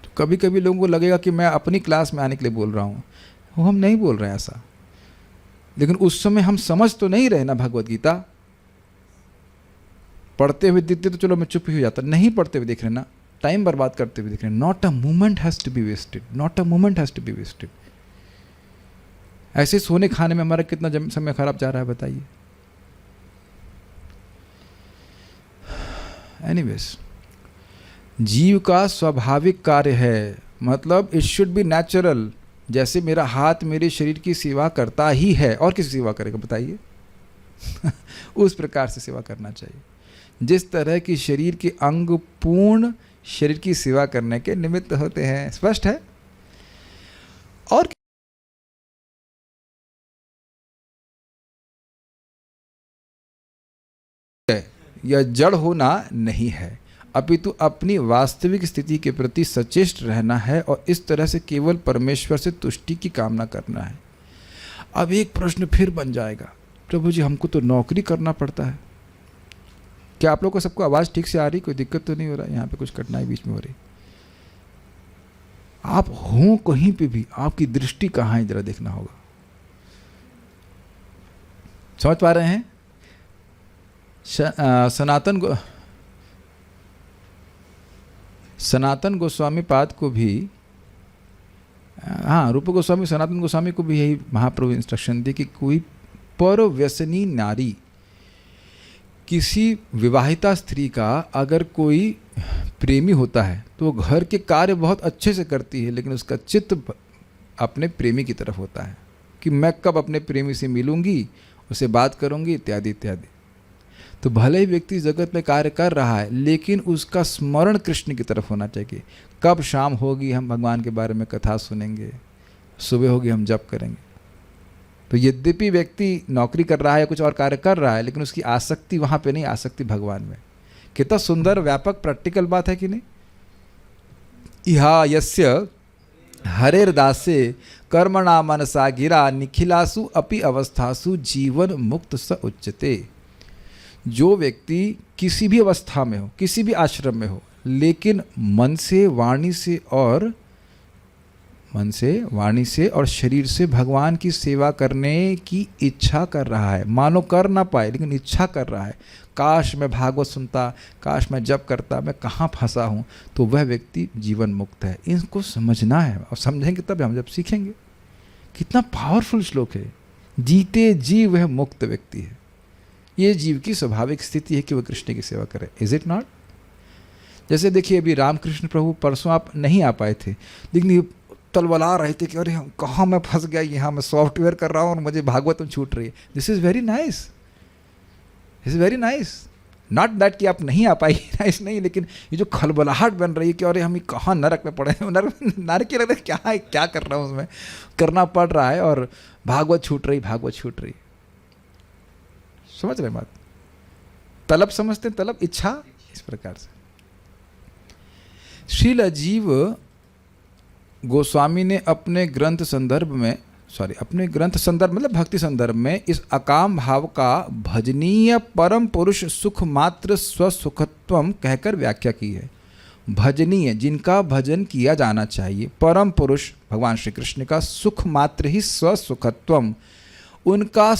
तो कभी कभी लोगों को लगेगा कि मैं अपनी क्लास में आने के लिए बोल रहा हूँ, वो हम नहीं बोल रहे हैं ऐसा, लेकिन उस समय हम समझ तो नहीं रहे ना भगवत गीता। पढ़ते हुए दिखते तो चलो मैं चुप ही हो जाता, नहीं पढ़ते हुए देख रहे ना, टाइम बर्बाद करते हुए देख रहे हैं। Not a moment has to be wasted, not a moment has to be wasted. ऐसे सोने खाने में हमारा कितना समय खराब जा रहा है बताइए। एनीवेज, जीव का स्वाभाविक कार्य है, मतलब इट शुड बी नेचुरल। जैसे मेरा हाथ मेरे शरीर की सेवा करता ही है, और किसी सेवा करेगा बताइए? उस प्रकार से सेवा करना चाहिए, जिस तरह की शरीर के अंग पूर्ण शरीर की सेवा करने के निमित्त होते हैं। स्पष्ट है? और यह जड़ होना नहीं है, अपितु अपनी वास्तविक स्थिति के प्रति सचेष्ट रहना है और इस तरह से केवल परमेश्वर से तुष्टि की कामना करना है। अब एक प्रश्न फिर बन जाएगा, प्रभु जी हमको तो नौकरी करना पड़ता है। क्या आप लोग को सबको आवाज़ ठीक से आ रही? कोई दिक्कत तो नहीं हो रहा? यहाँ पे कुछ कठिनाई बीच में हो रही? आप हो कहीं पे भी, आपकी दृष्टि कहाँ है जरा देखना होगा। समझ पा रहे हैं? सनातन गोस्वामी पाद को भी, हाँ, रूप गोस्वामी सनातन गोस्वामी को भी यही महाप्रभु इंस्ट्रक्शन दी कि कोई परव्यसनी नारी, किसी विवाहिता स्त्री का अगर कोई प्रेमी होता है तो वो घर के कार्य बहुत अच्छे से करती है, लेकिन उसका चित्त अपने प्रेमी की तरफ होता है कि मैं कब अपने प्रेमी से मिलूंगी, उससे बात करूंगी, इत्यादि इत्यादि। तो भले ही व्यक्ति जगत में कार्य कर रहा है, लेकिन उसका स्मरण कृष्ण की तरफ होना चाहिए। कब शाम होगी हम भगवान के बारे में कथा सुनेंगे, सुबह होगी हम जप करेंगे। तो यद्यपि व्यक्ति नौकरी कर रहा है, कुछ और कार्य कर रहा है, लेकिन उसकी आसक्ति वहाँ पे नहीं, आसक्ति भगवान में। कितना सुंदर व्यापक प्रैक्टिकल बात है कि नहीं? इहा यस्य हरेर्दासे कर्मणा मनसा गिरा निखिलासु अपि अवस्थासु जीवन मुक्त स उच्यते। जो व्यक्ति किसी भी अवस्था में हो, किसी भी आश्रम में हो, लेकिन मन से वाणी से और शरीर से भगवान की सेवा करने की इच्छा कर रहा है, मानो कर ना पाए लेकिन इच्छा कर रहा है, काश मैं भागवत सुनता, काश मैं जप करता, मैं कहाँ फंसा हूँ, तो वह व्यक्ति जीवन मुक्त है। इनको समझना है, और समझेंगे तब हम जब सीखेंगे। कितना पावरफुल श्लोक है। जीते जी वह मुक्त व्यक्ति है। ये जीव की स्वाभाविक स्थिति है कि वह कृष्ण की सेवा करे। Is it not? जैसे देखिए, अभी रामकृष्ण प्रभु परसों आप नहीं आ पाए थे, लेकिन ये तलवला रहे थे कि अरे कहाँ मैं फंस गया, यहाँ मैं सॉफ्टवेयर कर रहा हूँ और मुझे भागवतम छूट रही है। This is very nice, this is very nice. Not that कि आप नहीं आ पाई, नाइस नहीं, लेकिन ये जो खलबलाहट बन रही है कि अरे हम कहाँ नरक में पड़े हैं, नरक के लगता है क्या है, क्या कर रहा हूँ, उसमें करना पड़ रहा है और भागवत छूट रही। समझ रहे बात? तलब समझते हैं, तलब इच्छा, इस प्रकार से। श्रील अजीव गोस्वामी ने अपने ग्रंथ संदर्भ मतलब भक्ति संदर्भ में इस अकाम भाव का भजनीय परम पुरुष सुख मात्र स्वसुखत्वम कहकर व्याख्या की है। भजनीय, जिनका भजन किया जाना चाहिए, परम पुरुष भगवान श्री कृष्ण का सुख मात्र ही स्वसुखत्वम, उनका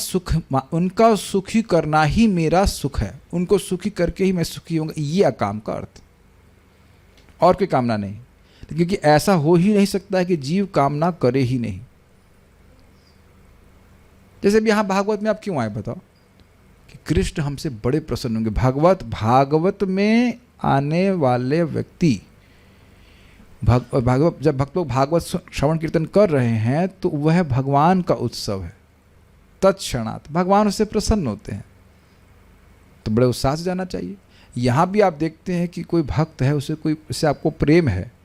सुखी करना ही मेरा सुख है, उनको सुखी करके ही मैं सुखी होऊंगा, ये अकाम का अर्थ। और कोई कामना नहीं, क्योंकि ऐसा हो ही नहीं सकता है कि जीव कामना करे ही नहीं। जैसे भी यहाँ भागवत में आप क्यों आए बताओ? कि कृष्ण हमसे बड़े प्रसन्न होंगे। भागवत में आने वाले व्यक्ति, जब भक्त लोग भागवत श्रवण कीर्तन कर रहे हैं तो वह भगवान का उत्सव है। तत्क्षणात भगवान उससे प्रसन्न होते हैं, तो बड़े उत्साह से जाना चाहिए। यहाँ भी आप देखते हैं कि कोई भक्त है, उससे आपको प्रेम है,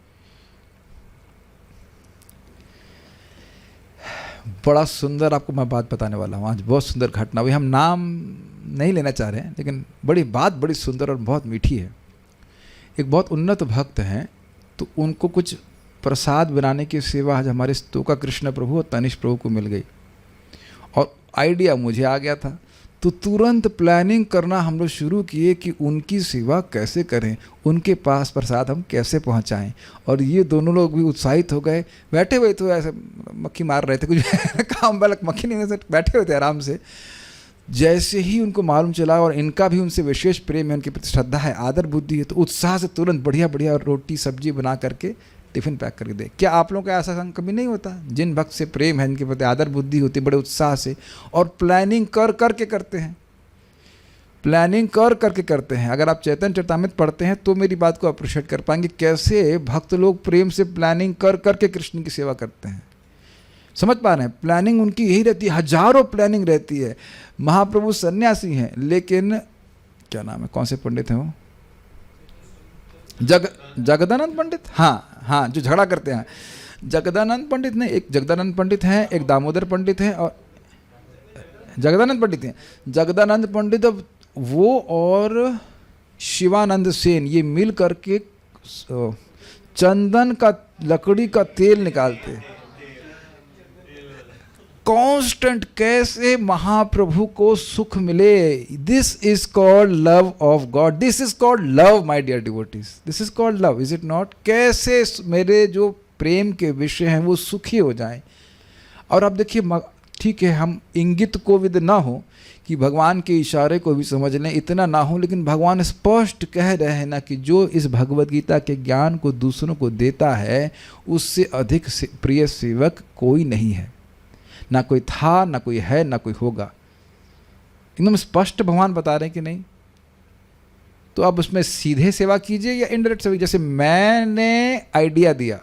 बड़ा सुंदर आपको मैं बात बताने वाला हूँ आज। बहुत सुंदर घटना हुई, हम नाम नहीं लेना चाह रहे हैं, लेकिन बड़ी सुंदर और बहुत मीठी है। एक बहुत उन्नत भक्त हैं, तो उनको कुछ प्रसाद बनाने की सेवा आज हमारे स्तोका कृष्ण प्रभु और तनिष्क प्रभु को मिल गई, और आइडिया मुझे आ गया था, तो तुरंत प्लानिंग करना हम लोग शुरू किए कि उनकी सेवा कैसे करें, उनके पास प्रसाद हम कैसे पहुंचाएं। और ये दोनों लोग भी उत्साहित हो गए। बैठे हुए तो ऐसे मक्खी मार रहे थे, कुछ काम वाला मक्खी नहीं, वैसे बैठे हुए थे आराम से। जैसे ही उनको मालूम चला और इनका भी उनसे विशेष प्रेम है, उनके प्रति श्रद्धा है, आदर बुद्धि है, तो उत्साह से तुरंत बढ़िया बढ़िया रोटी सब्जी बना करके टिफ़िन पैक करके दे। क्या आप लोगों का ऐसा संग कभी नहीं होता? जिन भक्त से प्रेम है, इनके प्रति आदर बुद्धि होती है, बड़े उत्साह से और प्लानिंग कर करके करते हैं, प्लानिंग कर करके करते हैं। अगर आप चैतन्य चरितामृत पढ़ते हैं तो मेरी बात को अप्रिशिएट कर पाएंगे, कैसे भक्त लोग प्रेम से प्लानिंग कर करके कृष्ण की सेवा करते हैं। समझ पा रहे हैं? प्लानिंग उनकी यही रहती है, हजारों प्लानिंग रहती है। महाप्रभु सन्यासी हैं, लेकिन क्या नाम है, कौन से पंडित हैं वो, जगदानंद पंडित, हाँ, जो झगड़ा करते हैं। जगदानंद पंडित नहीं, एक जगदानंद पंडित हैं, एक दामोदर पंडित हैं, और जगदानंद पंडित हैं। जगदानंद पंडित वो और शिवानंद सेन ये मिल करके चंदन का, लकड़ी का तेल निकालते हैं कांस्टेंट, कैसे महाप्रभु को सुख मिले। This is called love of God, this is called love my dear devotees, this is called love, is it not? कैसे मेरे जो प्रेम के विषय हैं वो सुखी हो जाएं। और अब देखिए, ठीक है हम इंगित को विद ना हो कि भगवान के इशारे को भी समझ लें, इतना ना हो, लेकिन भगवान स्पष्ट कह रहे हैं ना कि जो इस भगवद गीता के ज्ञान को दूसरों को देता है उससे अधिक प्रिय सेवक कोई नहीं है, ना कोई था, ना कोई है, ना कोई होगा। एकदम स्पष्ट भगवान बता रहे हैं कि नहीं? तो अब उसमें सीधे सेवा कीजिए या इनडायरेक्ट सेवा। जैसे मैंने आइडिया दिया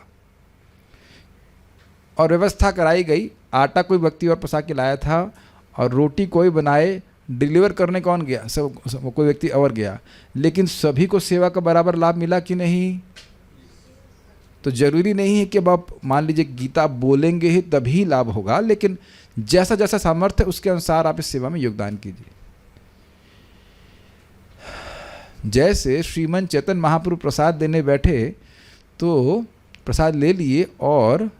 और व्यवस्था कराई गई, आटा कोई व्यक्ति और पसा के लाया था और रोटी कोई बनाए, डिलीवर करने कौन गया? सब कोई व्यक्ति और गया, लेकिन सभी को सेवा का बराबर लाभ मिला कि नहीं? तो जरूरी नहीं है कि अब आप मान लीजिए गीता बोलेंगे ही तभी लाभ होगा, लेकिन जैसा जैसा सामर्थ्य उसके अनुसार आप इस सेवा में योगदान कीजिए। जैसे श्रीमन चैतन्य महाप्रभु प्रसाद देने बैठे तो प्रसाद ले लिए और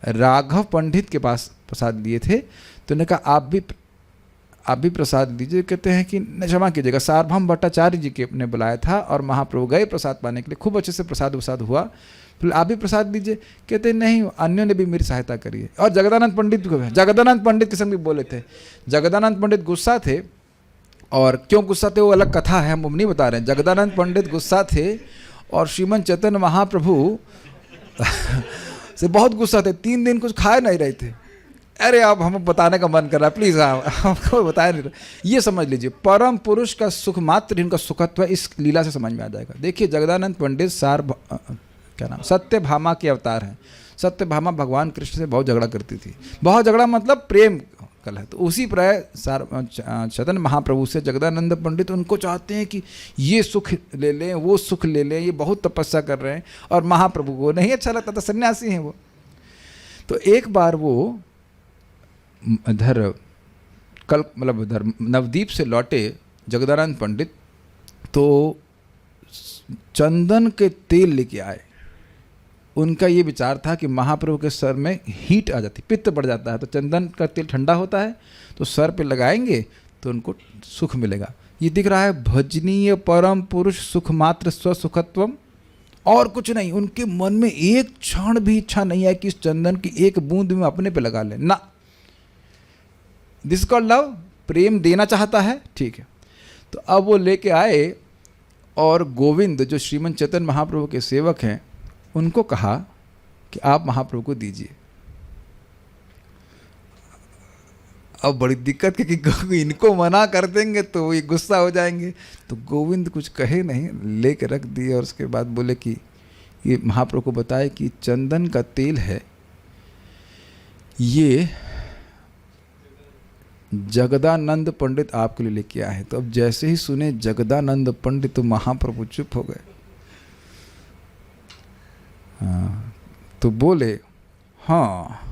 राघव पंडित के पास प्रसाद लिए थे, तो उन्होंने कहा आप भी प्रसाद लीजिए। कहते हैं कि क्षमा कीजिएगा, सार्वभौम भट्टाचार्य जी के ने बुलाया था और महाप्रभु गए प्रसाद पाने के लिए, खूब अच्छे से प्रसाद वसाद हुआ, फिर आप भी प्रसाद लीजिए। कहते नहीं, अन्यों ने भी मेरी सहायता करी है। और जगदानंद पंडित के संग भी बोले थे। जगदानंद पंडित गुस्सा थे, और क्यों गुस्सा थे वो अलग कथा है, हम नहीं बता रहे हैं। जगदानंद पंडित गुस्सा थे और श्रीमन चैतन्य महाप्रभु से बहुत गुस्सा थे, 3 दिन कुछ खाए नहीं रहे थे। अरे अब हम बताने का मन कर रहा है, प्लीज़ हमको बताया नहीं रहा। ये समझ लीजिए, परम पुरुष का सुख मात्र इनका सुखत्व है, इस लीला से समझ में आ जाएगा। देखिए जगदानंद पंडित क्या नाम, सत्यभामा के अवतार हैं। सत्यभामा भगवान कृष्ण से बहुत झगड़ा करती थी, बहुत झगड़ा मतलब प्रेम कलह। तो उसी प्रकार चैतन्य महाप्रभु से जगदानंद पंडित उनको चाहते हैं कि ये सुख ले लें, वो सुख ले लें, ये बहुत तपस्या कर रहे हैं, और महाप्रभु को नहीं अच्छा लगता था, सन्यासी हैं वो। तो एक बार वो इधर मतलब इधर नवद्वीप से लौटे जगदानंद पंडित, तो चंदन के तेल लेके आए। उनका ये विचार था कि महाप्रभु के सर में हीट आ जाती, पित्त बढ़ जाता है, तो चंदन का तेल ठंडा होता है, तो सर पे लगाएंगे तो उनको सुख मिलेगा। ये दिख रहा है भजनीय परम पुरुष सुख मात्र स्वसुखत्वम, और कुछ नहीं। उनके मन में एक क्षण भी इच्छा नहीं है कि इस चंदन की एक बूंद में अपने पे लगा लें ना। दिस कॉल्ड लव, प्रेम देना चाहता है, ठीक है। तो अब वो लेके आए और गोविंद जो श्रीमन चैतन्य महाप्रभु के सेवक हैं उनको कहा कि आप महाप्रभु को दीजिए। अब बड़ी दिक्कत है कि इनको मना कर देंगे तो ये गुस्सा हो जाएंगे, तो गोविंद कुछ कहे नहीं, लेके रख दिए। और उसके बाद बोले कि ये महाप्रभु को बताए कि चंदन का तेल है, ये जगदानंद पंडित आपके लिए लेके आए हैं। तो अब जैसे ही सुने जगदानंद पंडित तो महाप्रभु चुप हो गए। हाँ, तो बोले हाँ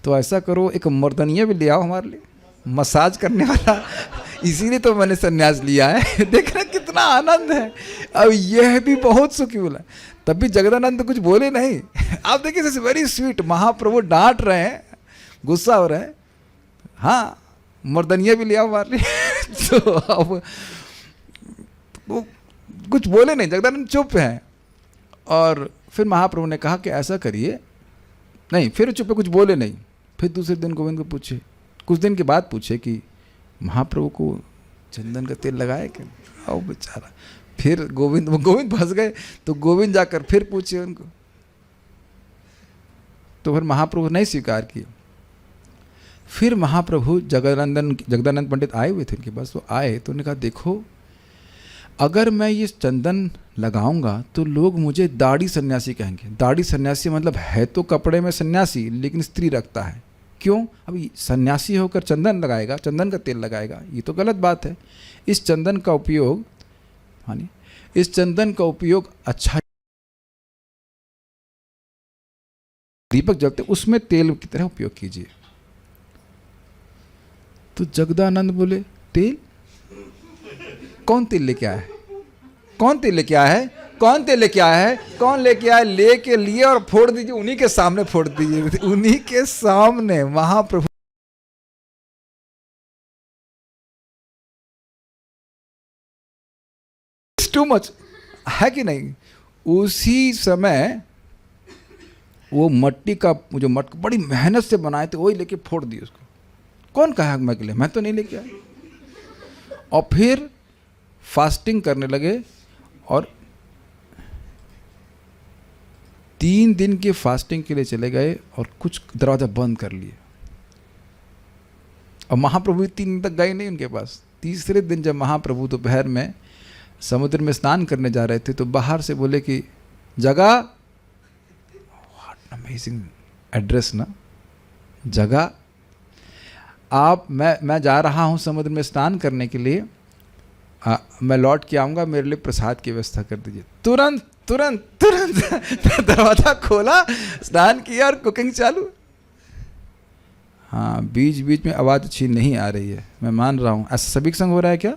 तो ऐसा करो, एक मर्दनिया भी ले आओ हमारे लिए, मसाज करने वाला, इसीलिए तो मैंने संन्यास लिया है। देख रहे कितना आनंद है। अब यह भी बहुत सुखी बोला। तब भी जगदानंद कुछ बोले नहीं। आप देखिए, दिस इज वेरी स्वीट। महाप्रभु डांट रहे हैं, गुस्सा हो रहे हैं, हाँ मर्दनिया भी लिया मार ली। तो अब वो कुछ बोले नहीं, जगदानंद चुप हैं। और फिर महाप्रभु ने कहा कि ऐसा करिए, नहीं फिर चुप है, कुछ बोले नहीं। फिर दूसरे दिन गोविंद को पूछे, कुछ दिन के बाद पूछे कि महाप्रभु को चंदन का तेल लगाए क्या? आओ बेचारा, फिर गोविंद फंस गए। तो गोविंद जाकर फिर पूछे उनको, तो फिर महाप्रभु नहीं स्वीकार किया। फिर महाप्रभु जगदानंद पंडित आए हुए थे उनके पास, वो आए तो उन्होंने कहा देखो, अगर मैं ये चंदन लगाऊंगा तो लोग मुझे दाढ़ी सन्यासी कहेंगे। दाढ़ी सन्यासी मतलब है तो कपड़े में सन्यासी, लेकिन स्त्री रखता है। क्यों? अभी सन्यासी होकर चंदन लगाएगा, चंदन का तेल लगाएगा, ये तो गलत बात है। इस चंदन का उपयोग, मानिए इस चंदन का उपयोग अच्छा, दीपक जलते उसमें तेल की तरह उपयोग कीजिए। तो जगदानंद बोले तेल? कौन तेल लेके आया है? कौन तेल लेके आया है? कौन तेल लेके आया है? कौन लेके आया? लेके लिए और फोड़ दीजिए, उन्हीं के सामने फोड़ दीजिए, उन्हीं के सामने। महाप्रभु टू मच है कि नहीं? उसी समय वो मट्टी का जो मटका बड़ी मेहनत से बनाए थे, वही लेके फोड़ दिए उसको। कौन कहा मैं के लिए? मैं तो नहीं लेके आया। और फिर फास्टिंग करने लगे और 3 दिन की फास्टिंग के लिए चले गए और कुछ दरवाज़ा बंद कर लिए। और महाप्रभु 3 दिन तक गए नहीं उनके पास। तीसरे दिन जब महाप्रभु दोपहर में समुद्र में स्नान करने जा रहे थे, तो बाहर से बोले कि जगह, व्हाट अमेजिंग एड्रेस ना, जगह आप, मैं जा रहा हूँ समुद्र में स्नान करने के लिए, मैं लौट के आऊँगा, मेरे लिए प्रसाद की व्यवस्था कर दीजिए। तुरंत तुरंत तुरंत दरवाज़ा खोला, स्नान किया और कुकिंग चालू। हाँ, बीच बीच में आवाज़ अच्छी नहीं आ रही है, मैं मान रहा हूँ। ऐसा सभी के संग हो रहा है क्या?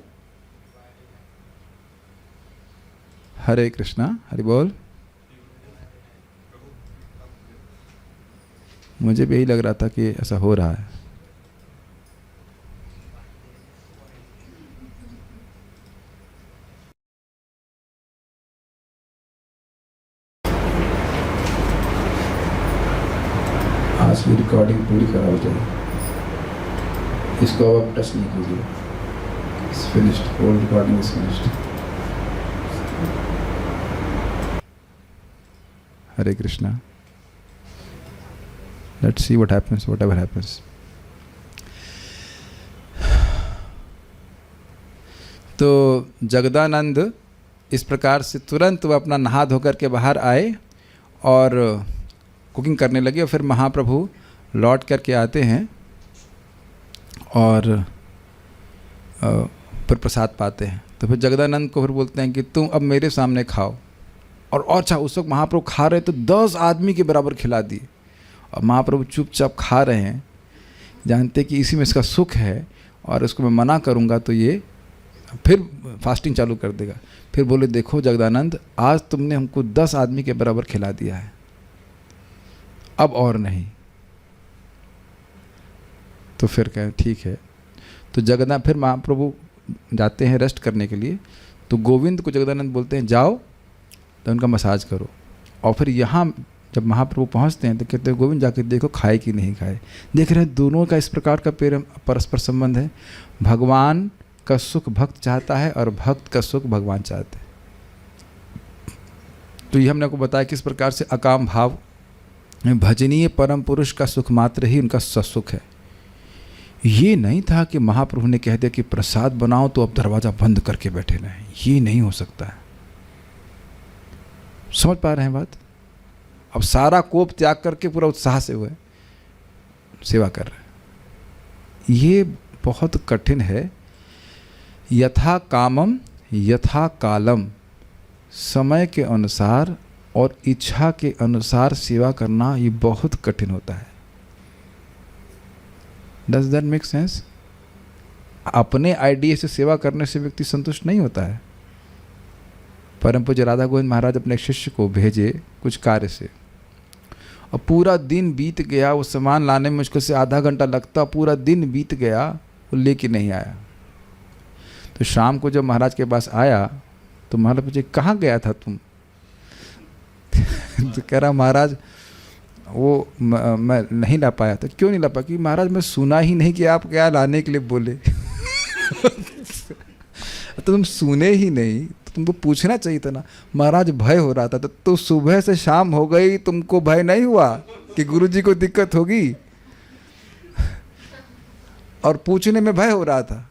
हरे कृष्णा, हरि बोल। मुझे भी यही लग रहा था कि ऐसा हो रहा है। आज की रिकॉर्डिंग पूरी खराब हो जाएगी, इसको अब टच नहीं कीजिए। It's finished, whole recording is finished. Hare Krishna. Let's see what happens, whatever happens. तो जगदानंद इस प्रकार से तुरंत वह अपना नहा धोकर के बाहर आए और कुकिंग करने लगे। और फिर महाप्रभु लौट करके आते हैं और फिर प्रसाद पाते हैं। तो फिर जगदानंद को फिर बोलते हैं कि तुम अब मेरे सामने खाओ। और अच्छा, उस वक्त महाप्रभु खा रहे तो 10 आदमी के बराबर खिला दिए। और महाप्रभु चुपचाप खा रहे हैं, जानते कि इसी में इसका सुख है, और इसको मैं मना करूँगा तो ये फिर फास्टिंग चालू कर देगा। फिर बोले देखो जगदानंद, आज तुमने हमको 10 आदमी के बराबर खिला दिया है, अब और नहीं। तो फिर कहें ठीक है। तो जगदानंद, फिर महाप्रभु जाते हैं रेस्ट करने के लिए। तो गोविंद को जगदानंद बोलते हैं जाओ तो उनका मसाज करो। और फिर यहाँ जब महाप्रभु पहुँचते हैं तो कहते हैं गोविंद जाके देखो खाए कि नहीं खाए। देख रहे हैं दोनों का इस प्रकार का परस्पर संबंध है। भगवान का सुख भक्त चाहता है और भक्त का सुख भगवान चाहते हैं। तो ये हमने आपको बताया किस प्रकार से अकाम भाव, भजनीय परम पुरुष का सुख मात्र ही उनका ससुख है। ये नहीं था कि महाप्रभु ने कह दिया कि प्रसाद बनाओ तो अब दरवाज़ा बंद करके बैठे रहें। ये नहीं हो सकता है। समझ पा रहे हैं बात? अब सारा कोप त्याग करके पूरा उत्साह से हुए सेवा कर रहे हैं। ये बहुत कठिन है। यथा कामम यथा कालम, समय के अनुसार और इच्छा के अनुसार सेवा करना ये बहुत कठिन होता है। Does that make sense? अपने आइडिया से सेवा करने से व्यक्ति संतुष्ट नहीं होता है। परम पूज्य राधा गोविंद महाराज अपने शिष्य को भेजे कुछ कार्य से, और पूरा दिन बीत गया, वो सामान लाने में मुश्किल से आधा घंटा लगता, पूरा दिन बीत गया, वो लेके नहीं आया। तो शाम को जब महाराज के पास आया तो महाराज पूछे कहाँ गया था तुम? तो कह रहा महाराज वो मैं नहीं ला पाया था। क्यों नहीं ला पाया? कि महाराज मैं सुना ही नहीं कि आप क्या लाने के लिए बोले। तो तुम सुने ही नहीं तो तुमको पूछना चाहिए था ना। महाराज भय हो रहा था। तो सुबह से शाम हो गई, तुमको भय नहीं हुआ कि गुरुजी को दिक्कत होगी? और पूछने में भय हो रहा था।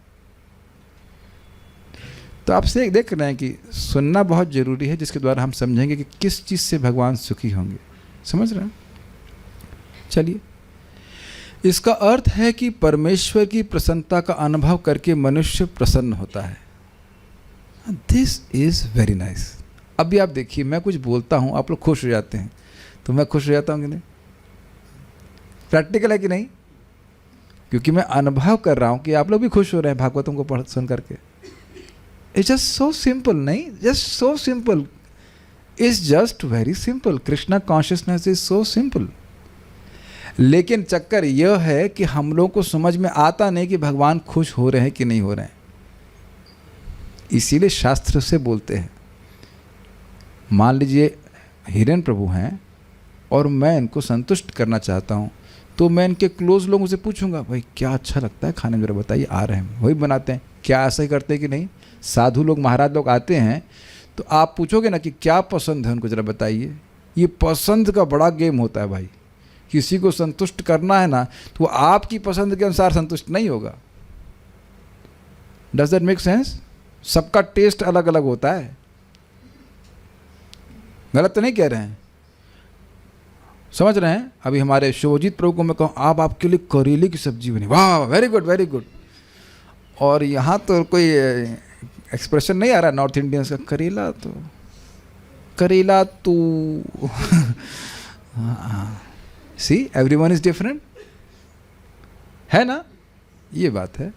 तो आपसे देख रहे हैं कि सुनना बहुत जरूरी है, जिसके द्वारा हम समझेंगे कि किस चीज़ से भगवान सुखी होंगे। समझ रहे हैं? चलिए, इसका अर्थ है कि परमेश्वर की प्रसन्नता का अनुभव करके मनुष्य प्रसन्न होता है। This is very nice. अभी आप देखिए, मैं कुछ बोलता हूँ, आप लोग खुश हो जाते हैं, तो मैं खुश हो जाता हूँ कि नहीं? प्रैक्टिकल है कि नहीं? क्योंकि मैं अनुभव कर रहा हूँ कि आप लोग भी खुश हो रहे हैं भागवतों को पढ़ सुन करके। इट्स जस्ट सो सिंपल, नहीं? Just so simple, it's just very simple. Krishna consciousness is so simple. लेकिन चक्कर यह है कि हम लोगों को समझ में आता नहीं कि भगवान खुश हो रहे हैं कि नहीं हो रहे हैं। इसीलिए शास्त्र से बोलते हैं, मान लीजिए हिरण्य प्रभु हैं और मैं इनको संतुष्ट करना चाहता हूँ, तो मैं इनके क्लोज लोगों से पूछूंगा, भाई क्या अच्छा लगता है खाने में, जरा बताइए। आ रहे हैं, वही बनाते हैं। क्या ऐसा ही करते हैं कि नहीं? साधु लोग, महाराज लोग आते हैं तो आप पूछोगे ना कि क्या पसंद है उनको, जरा बताइए। ये पसंद का बड़ा गेम होता है भाई। किसी को संतुष्ट करना है ना, तो वो आपकी पसंद के अनुसार संतुष्ट नहीं होगा। Does that make sense? सबका टेस्ट अलग अलग होता है। गलत तो नहीं कह रहे हैं? समझ रहे हैं? अभी हमारे शिवजीत प्रभु को मैं कहूँ आप आपके लिए करेले की सब्जी बनी, वाह वेरी गुड वेरी गुड। और यहाँ तो कोई एक्सप्रेशन नहीं आ रहा नॉर्थ इंडियंस का, करेला तो सी एवरीवन इज डिफरेंट, है ना? ये बात है।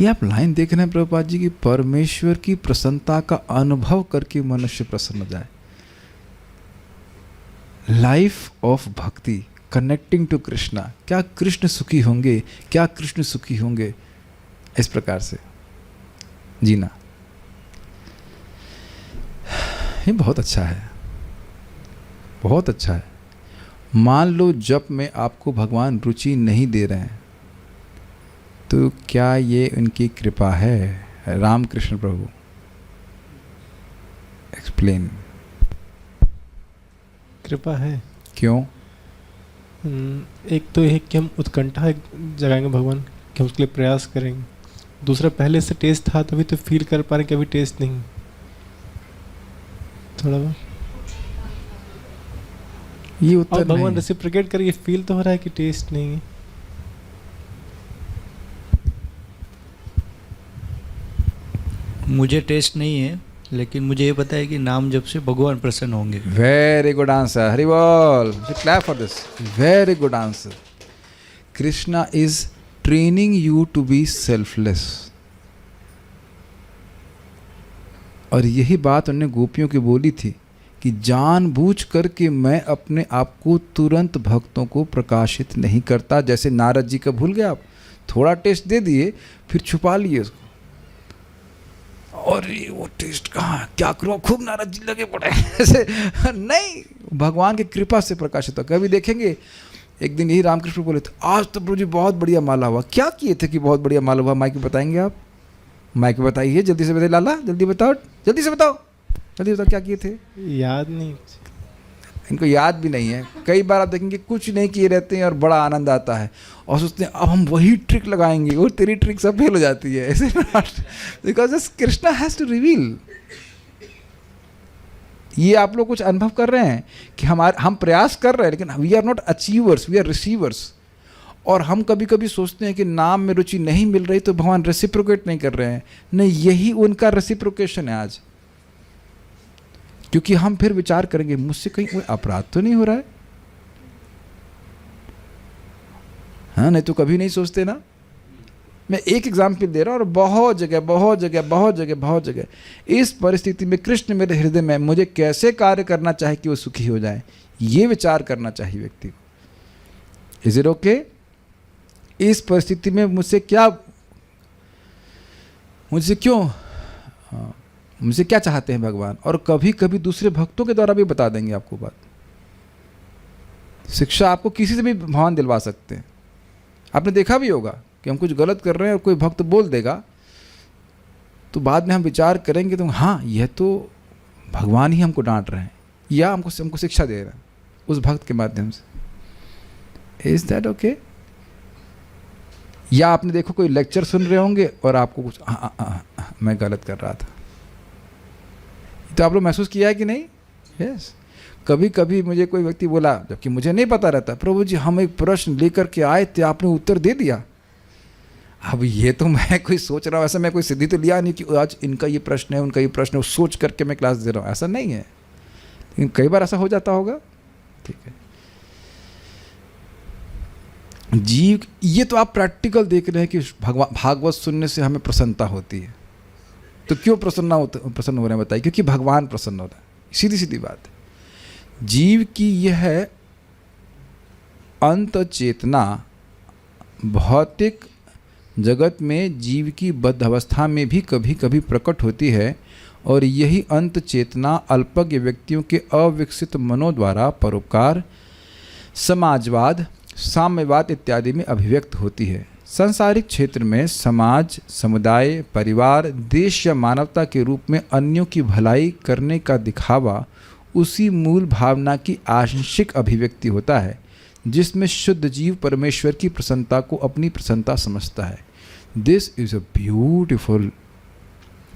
ये आप लाइन देख रहे हैं प्रभुपाद जी की, परमेश्वर की प्रसन्नता का अनुभव करके मनुष्य प्रसन्न हो जाए। लाइफ ऑफ भक्ति, कनेक्टिंग टू कृष्णा। क्या कृष्ण सुखी होंगे? क्या कृष्ण सुखी होंगे? इस प्रकार से जीना, ये बहुत अच्छा है, बहुत अच्छा है। मान लो जप में आपको भगवान रुचि नहीं दे रहे हैं, तो क्या ये उनकी कृपा है? रामकृष्ण प्रभु एक्सप्लेन। कृपा है। क्यों? एक तो ये कि हम उत्कंठा जगाएंगे भगवान, कि हम उसके लिए प्रयास करेंगे। दूसरा, पहले से टेस्ट था तभी तो फील कर पा रहे कि अभी टेस्ट नहीं। थोड़ा बहुत ये उत्तर और भगवान नहीं है। रेसिप्रोकेट कर, ये फील तो हो रहा है कि टेस्ट नहीं है। मुझे टेस्ट नहीं है, लेकिन मुझे ये पता है कि नाम जप से भगवान प्रसन्न होंगे। वेरी गुड आंसर, हरि बोल, clap for this, very good answer. Krishna is training you to be selfless. और यही बात उन्होंने गोपियों की बोली थी कि जानबूझ करके मैं अपने आप को तुरंत भक्तों को प्रकाशित नहीं करता। जैसे नारद जी का भूल गए आप, थोड़ा टेस्ट दे दिए फिर छुपा लिए उसको। और ये वो टेस्ट कहाँ, क्या करो, खूब नारद जी लगे पड़े ऐसे नहीं, भगवान की कृपा से प्रकाशित हो। कभी देखेंगे, एक दिन यही रामकृष्ण बोले थे, आज तो प्रभु जी बहुत बढ़िया माला हुआ। क्या किए थे कि बहुत बढ़िया माला हुआ? माइक में बताएंगे आप? माइक में बताइए, जल्दी से बताइए लाला, जल्दी बताओ, जल्दी से बताओ, जल्दी बताओ क्या किए थे। याद नहीं, इनको याद भी नहीं है। कई बार आप देखेंगे कुछ नहीं किए रहते हैं और बड़ा आनंद आता है और सोचते हैं अब हम वही ट्रिक लगाएंगे और तेरी ट्रिक सब फेल हो जाती है ऐसे। Because Krishna has to reveal. ये आप लोग कुछ अनुभव कर रहे हैं कि हम प्रयास कर रहे हैं, लेकिन we are not achievers, we are receivers. और हम कभी कभी सोचते हैं कि नाम में रुचि नहीं मिल रही तो भगवान रेसिप्रोकेट नहीं कर रहे हैं। नहीं, यही उनका रेसिप्रोकेशन है आज। क्योंकि हम फिर विचार करेंगे मुझसे कहीं कोई अपराध तो नहीं हो रहा है, हाँ? नहीं तो कभी नहीं सोचते ना। मैं एक एग्जाम्पल दे रहा हूँ और बहुत जगह इस परिस्थिति में कृष्ण मेरे हृदय में, मुझे कैसे कार्य करना चाहिए कि वो सुखी हो जाए, ये विचार करना चाहिए व्यक्ति को। Is it okay? इस परिस्थिति में मुझसे क्या चाहते हैं भगवान, और कभी कभी दूसरे भक्तों के द्वारा भी बता देंगे आपको बात। शिक्षा आपको किसी से भी भगवान दिलवा सकते हैं। आपने देखा भी होगा कि हम कुछ गलत कर रहे हैं और कोई भक्त बोल देगा तो बाद में हम विचार करेंगे तो हाँ, यह तो भगवान ही हमको डांट रहे हैं या हमको शिक्षा दे रहे हैं उस भक्त के माध्यम से। Is that okay? या आपने देखो कोई लेक्चर सुन रहे होंगे और आपको कुछ मैं गलत कर रहा था, तो आप लोग महसूस किया है कि नहीं? यस। कभी कभी मुझे कोई व्यक्ति बोला, जबकि मुझे नहीं पता रहता, प्रभु जी हम एक प्रश्न लेकर के आए थे, आपने उत्तर दे दिया। अब ये तो मैं कोई सोच रहा हूँ, ऐसा मैं कोई सिद्धि तो लिया नहीं कि आज इनका ये प्रश्न है उनका ये प्रश्न है, सोच करके मैं क्लास दे रहा हूँ, ऐसा नहीं है। लेकिन कई बार ऐसा हो जाता होगा। ठीक है जीव, ये तो आप प्रैक्टिकल देख रहे हैं कि भागवत सुनने से हमें प्रसन्नता होती है। तो क्यों प्रसन्न हो रहे हैं बताइए? क्योंकि भगवान प्रसन्न होता है, सीधी सीधी बात है। जीव की यह अंत चेतना भौतिक जगत में जीव की बद्ध अवस्था में भी कभी कभी प्रकट होती है, और यही अंत चेतना अल्पज्ञ व्यक्तियों के अविकसित मनों द्वारा परोपकार, समाजवाद, साम्यवाद इत्यादि में अभिव्यक्त होती है। सांसारिक क्षेत्र में समाज, समुदाय, परिवार, देश या मानवता के रूप में अन्यों की भलाई करने का दिखावा उसी मूल भावना की आंशिक अभिव्यक्ति होता है जिसमें शुद्ध जीव परमेश्वर की प्रसन्नता को अपनी प्रसन्नता समझता है। This is a beautiful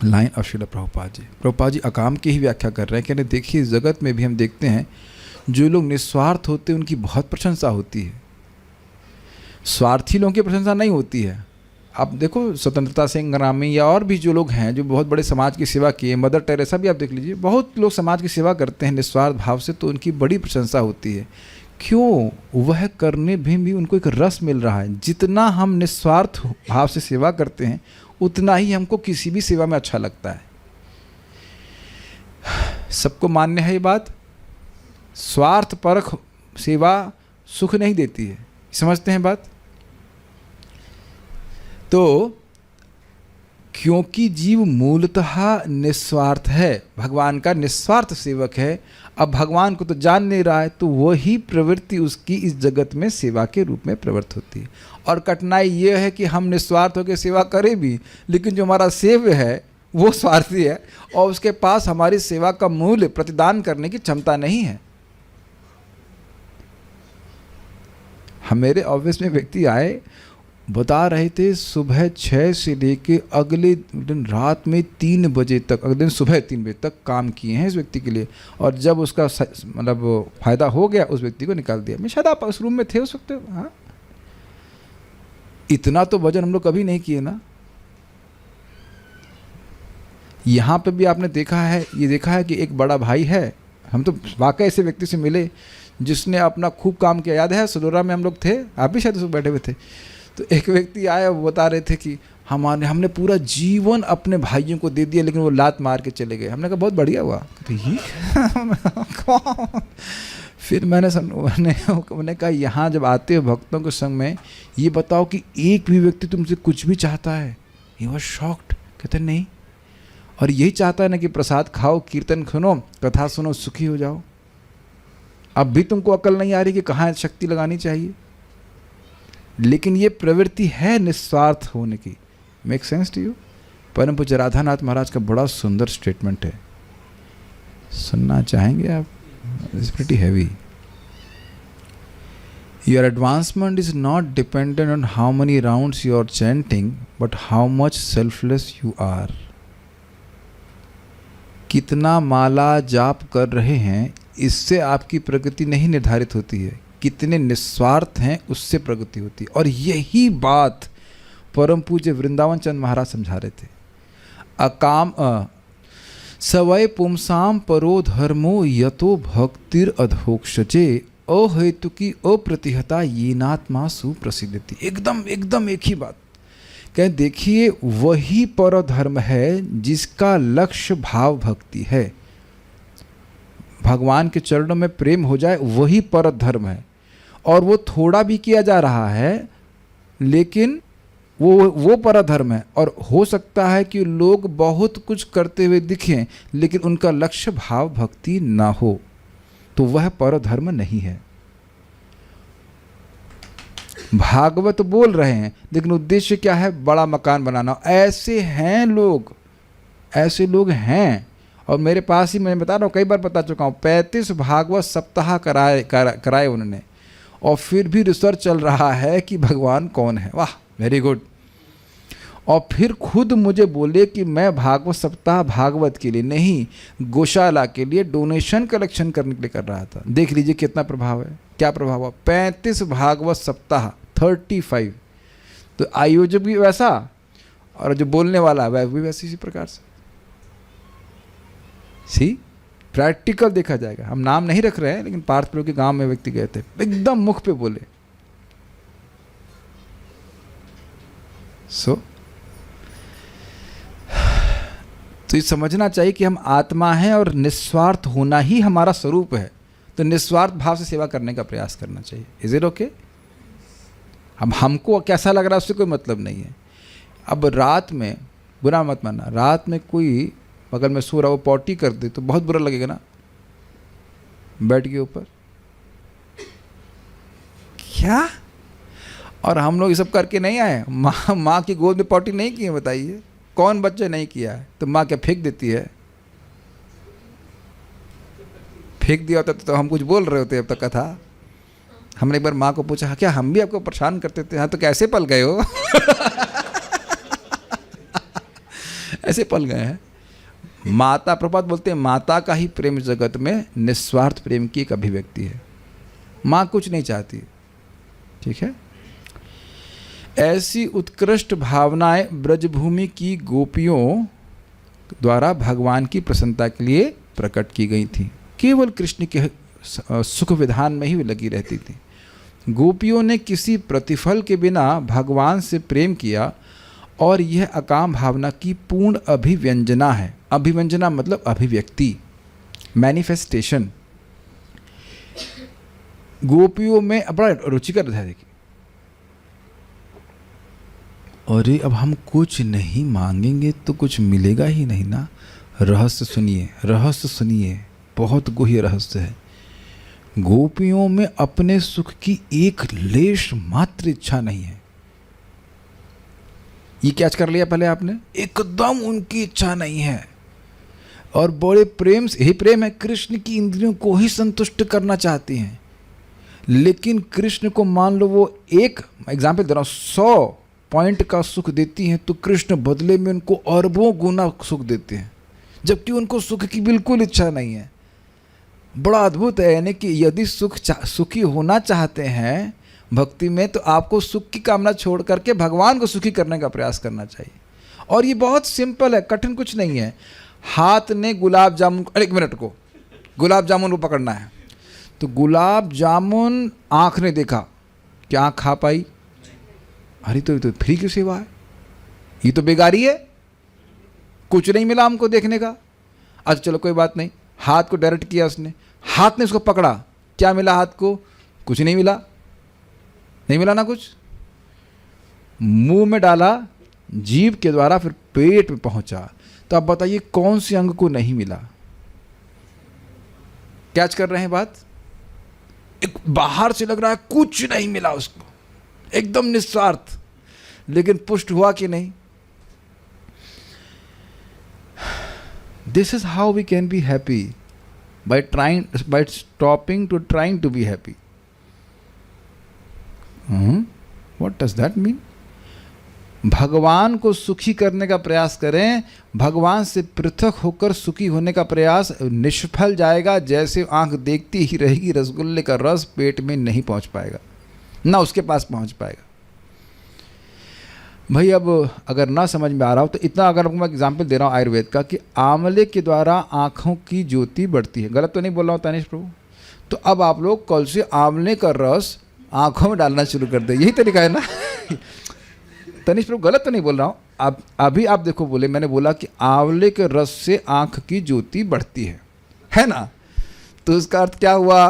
line of Srila Prabhupada ji. Prabhupada ji अकाम की ही व्याख्या कर रहे हैं। कहते देखिए जगत में भी हम देखते हैं जो लोग निस्वार्थ होते हैं उनकी बहुत प्रशंसा होती है, स्वार्थी लोगों की प्रशंसा नहीं होती है। आप देखो स्वतंत्रता संग्रामी या और भी जो लोग हैं जो बहुत बड़े समाज की सेवा किए, मदर टेरेसा भी आप देख लीजिए, बहुत लोग समाज की सेवा करते हैं निस्वार्थ भाव से, तो उनकी बड़ी प्रशंसा होती है। क्यों? वह करने में भी उनको एक रस मिल रहा है। जितना हम निस्वार्थ भाव से सेवा करते हैं उतना ही हमको किसी भी सेवा में अच्छा लगता है। सबको मान्य है ये बात। स्वार्थ परख सेवा सुख नहीं देती है, समझते हैं बात? तो क्योंकि जीव मूलतः निस्वार्थ है, भगवान का निस्वार्थ सेवक है, अब भगवान को तो जान नहीं रहा है, तो वही प्रवृत्ति उसकी इस जगत में सेवा के रूप में प्रवृत्त होती है। और कठिनाई ये है कि हम निस्वार्थ होकर सेवा करें भी, लेकिन जो हमारा सेव्य है वो स्वार्थी है और उसके पास हमारी सेवा का मूल्य प्रतिदान करने की क्षमता नहीं है। हमारे ऑफिस में व्यक्ति आए, बता रहे थे सुबह 6 से लेके अगले दिन रात में 3 बजे तक, अगले दिन सुबह 3 बजे तक काम किए हैं इस व्यक्ति के लिए, और जब उसका मतलब फ़ायदा हो गया उस व्यक्ति को निकाल दिया। मैं शायद आप उस रूम में थे उस वक्त। हाँ, इतना तो वजन हम लोग कभी नहीं किए ना। यहाँ पे भी आपने देखा है, ये देखा है कि एक बड़ा भाई है, हम तो वाकई ऐसे व्यक्ति से मिले जिसने अपना खूब काम किया। याद है सदोरा में हम लोग थे, आप भी शायद उस बैठे हुए थे, तो एक व्यक्ति आया, वो बता रहे थे कि हमने पूरा जीवन अपने भाइयों को दे दिया लेकिन वो लात मार के चले गए। हमने कहा बहुत बढ़िया हुआ। फिर मैंने कहा यहाँ जब आते हो भक्तों के संग में, ये बताओ कि एक भी व्यक्ति तुमसे कुछ भी चाहता है? He was shocked. कहते नहीं, और यही चाहता है ना कि प्रसाद खाओ, कीर्तन सुनो, कथा सुनो, सुखी हो जाओ। अब भी तुमको अकल नहीं आ रही कि कहाँ शक्ति लगानी चाहिए, लेकिन ये प्रवृत्ति है निस्वार्थ होने की। Make sense to you? परम पूज्य राधानाथ महाराज का बड़ा सुंदर स्टेटमेंट है, सुनना चाहेंगे आप? It's pretty heavy. Your advancement is not dependent on how many rounds you are chanting, but how much selfless you are. कितना माला जाप कर रहे हैं इससे आपकी प्रगति नहीं निर्धारित होती है, कितने निस्वार्थ हैं उससे प्रगति होती है। और यही बात परम पूज्य वृंदावन चंद महाराज समझा रहे थे। अकाम सवय पुंसाम परो धर्मो यतो भक्तिर अधोक्षजे अहेतुकी अप्रतिहता येनात्मा सुप्रसिद्धति। एकदम एक ही बात कहें देखिए वही परधर्म है जिसका लक्ष्य भाव भक्ति है। भगवान के चरणों में प्रेम हो जाए वही परधर्म है, और वो थोड़ा भी किया जा रहा है लेकिन वो परधर्म है। और हो सकता है कि लोग बहुत कुछ करते हुए दिखें लेकिन उनका लक्ष्य भाव भक्ति ना हो, तो वह परधर्म नहीं है। भागवत बोल रहे हैं लेकिन उद्देश्य क्या है? बड़ा मकान बनाना। ऐसे हैं लोग, ऐसे लोग हैं। और मेरे पास ही, मैं बता रहा हूँ, कई बार बता चुका हूँ, 35 भागवत सप्ताह कराए उन्होंने, और फिर भी रिसर्च चल रहा है कि भगवान कौन है। वाह, वेरी गुड। और फिर खुद मुझे बोले कि मैं भागवत सप्ताह भागवत के लिए नहीं, गौशाला के लिए डोनेशन कलेक्शन करने के लिए कर रहा था। देख लीजिए कितना प्रभाव है, क्या प्रभाव हुआ। 35 भागवत सप्ताह, 35। तो आयोजक भी वैसा और जो बोलने वाला है वह भी वैसे इसी प्रकार से। सी प्रैक्टिकल देखा जाएगा। हम नाम नहीं रख रहे हैं, लेकिन पार्थ प्रभु के गांव में व्यक्ति गए थे, एकदम मुख पे बोले। तो ये समझना चाहिए कि हम आत्मा हैं और निस्वार्थ होना ही हमारा स्वरूप है। तो निस्वार्थ भाव से सेवा करने का प्रयास करना चाहिए। Is it okay? अब हमको कैसा लग रहा है उससे कोई मतलब नहीं है। अब रात में, बुरा मत मानना, रात में कोई बगल में सो रहा, वो पॉटी कर दे तो बहुत बुरा लगेगा ना, बेड के ऊपर। क्या? और हम लोग ये सब करके नहीं आए। माँ की गोद में पॉटी नहीं की है, बताइए कौन बच्चे नहीं किया है? तो माँ क्या फेंक देती है? फेंक दिया होता तो हम कुछ बोल रहे होते अब तक कथा। हमने एक बार माँ को पूछा, क्या हम भी आपको परेशान करते थे? हाँ, तो कैसे पल गए हो? ऐसे पल गए हैं। माता, प्रपात बोलते हैं, माता का ही प्रेम जगत में निस्वार्थ प्रेम की एक अभिव्यक्ति है। माँ कुछ नहीं चाहती, ठीक है। ऐसी उत्कृष्ट भावनाएं ब्रजभूमि की गोपियों द्वारा भगवान की प्रसन्नता के लिए प्रकट की गई थी। केवल कृष्ण के सुख विधान में ही वे लगी रहती थी। गोपियों ने किसी प्रतिफल के बिना भगवान से प्रेम किया, और यह अकाम भावना की पूर्ण अभिव्यंजना है। अभिव्यंजना मतलब अभिव्यक्ति, मैनिफेस्टेशन। गोपियों में बड़ा रुचिकर है। देखिए, अरे अब हम कुछ नहीं मांगेंगे तो कुछ मिलेगा ही नहीं ना। रहस्य सुनिए, रहस्य सुनिए, बहुत गुह्य रहस्य है। गोपियों में अपने सुख की एक लेश मात्र इच्छा नहीं है। ये कैच कर लिया पहले आपने? एकदम उनकी इच्छा नहीं है, और बड़े प्रेम से, यही प्रेम है, कृष्ण की इंद्रियों को ही संतुष्ट करना चाहती हैं। लेकिन कृष्ण को मान लो वो एक एग्जाम्पल दे रहा हूँ, 100 पॉइंट का सुख देती हैं, तो कृष्ण बदले में उनको अरबों गुना सुख देते हैं, जबकि उनको सुख की बिल्कुल इच्छा नहीं है। बड़ा अद्भुत है। यानी कि यदि सुखी होना चाहते हैं भक्ति में, तो आपको सुख की कामना छोड़ करके भगवान को सुखी करने का प्रयास करना चाहिए। और ये बहुत सिंपल है, कठिन कुछ नहीं है। हाथ ने गुलाब जामुन, एक मिनट को, गुलाब जामुन को पकड़ना है, तो गुलाब जामुन आँख ने देखा, क्या आँख खा पाई? अरे तो फ्री की सेवा है, ये तो बेगारी है, कुछ नहीं मिला हमको देखने का। अच्छा चलो कोई बात नहीं, हाथ को डायरेक्ट किया उसने, हाथ ने उसको पकड़ा, क्या मिला हाथ को? कुछ नहीं मिला, नहीं मिला ना कुछ। मुंह में डाला, जीभ के द्वारा फिर पेट में पहुंचा, तो अब बताइए कौन से अंग को नहीं मिला? कैच कर रहे हैं बात? एक बाहर से लग रहा है कुछ नहीं मिला उसको, एकदम निस्वार्थ, लेकिन पुष्ट हुआ कि नहीं? This is how we can be happy, by stopping to trying to be happy. What does that mean? भगवान को सुखी करने का प्रयास करें, भगवान से पृथक होकर सुखी होने का प्रयास निष्फल जाएगा। जैसे आंख देखती ही रहेगी, रसगुल्ले का रस पेट में नहीं पहुंच पाएगा, ना उसके पास पहुंच पाएगा। भाई अब अगर ना समझ में आ रहा हो तो इतना, अगर मैं एग्जाम्पल दे रहा हूँ आयुर्वेद का, कि आंवले के द्वारा आँखों की ज्योति बढ़ती है। गलत तो नहीं बोल रहा हूँ तानिश प्रभु? तो अब आप लोग कल से आंवले का रस आँखों में डालना शुरू कर दे, यही तरीका है ना? तनिष प्रभु गलत तो नहीं बोल रहा हूँ, आप अभी आप देखो बोले, मैंने बोला कि आंवले के रस से आँख की ज्योति बढ़ती है ना। तो इसका अर्थ क्या हुआ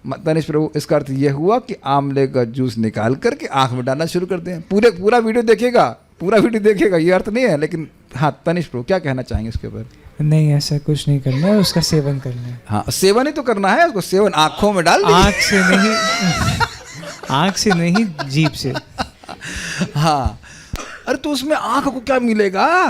तनिष प्रभु? इसका अर्थ यह हुआ कि आंवले का जूस निकाल करके आँख में डालना शुरू करते हैं। पूरा वीडियो देखेगा, ये अर्थ नहीं है। लेकिन हाँ, तनिष प्रभु क्या कहना चाहेंगे इसके ऊपर? नहीं, ऐसा कुछ नहीं करना है, उसका सेवन करना है। हाँ, सेवन ही तो करना है उसको, सेवन आँखों में डाल आँख से नहीं आँख से नहीं, जीभ से। हाँ, अरे तो उसमें आँख को क्या मिलेगा?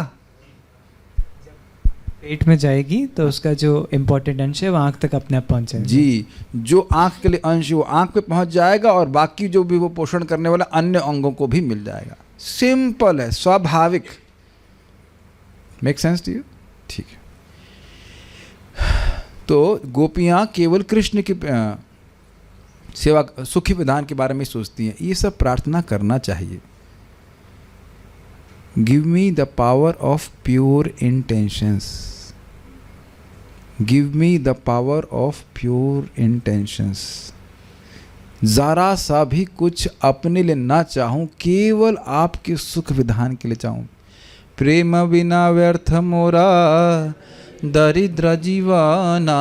पेट में जाएगी तो उसका जो इम्पोर्टेंट अंश है वो आँख तक अपने आप पहुँच जाएगा। जी, जो आँख के लिए अंश वो आँख पे पहुँच जाएगा और बाकी जो भी वो पोषण करने वाला अन्य अंगों को भी मिल जाएगा। सिंपल है, स्वाभाविक। Make sense to you? ठीक है। तो गोपियाँ केवल कृष्ण की सेवा, सुखी विधान के बारे में सोचती हैं। ये सब प्रार्थना करना चाहिए। Give me the power of pure intentions, give me the power of pure intentions. ज़रा सा भी कुछ अपने लिए ना चाहूँ, केवल आपके सुख विधान के लिए चाहूँ। प्रेम बिना व्यर्थ मोरा दरिद्र जीवाना,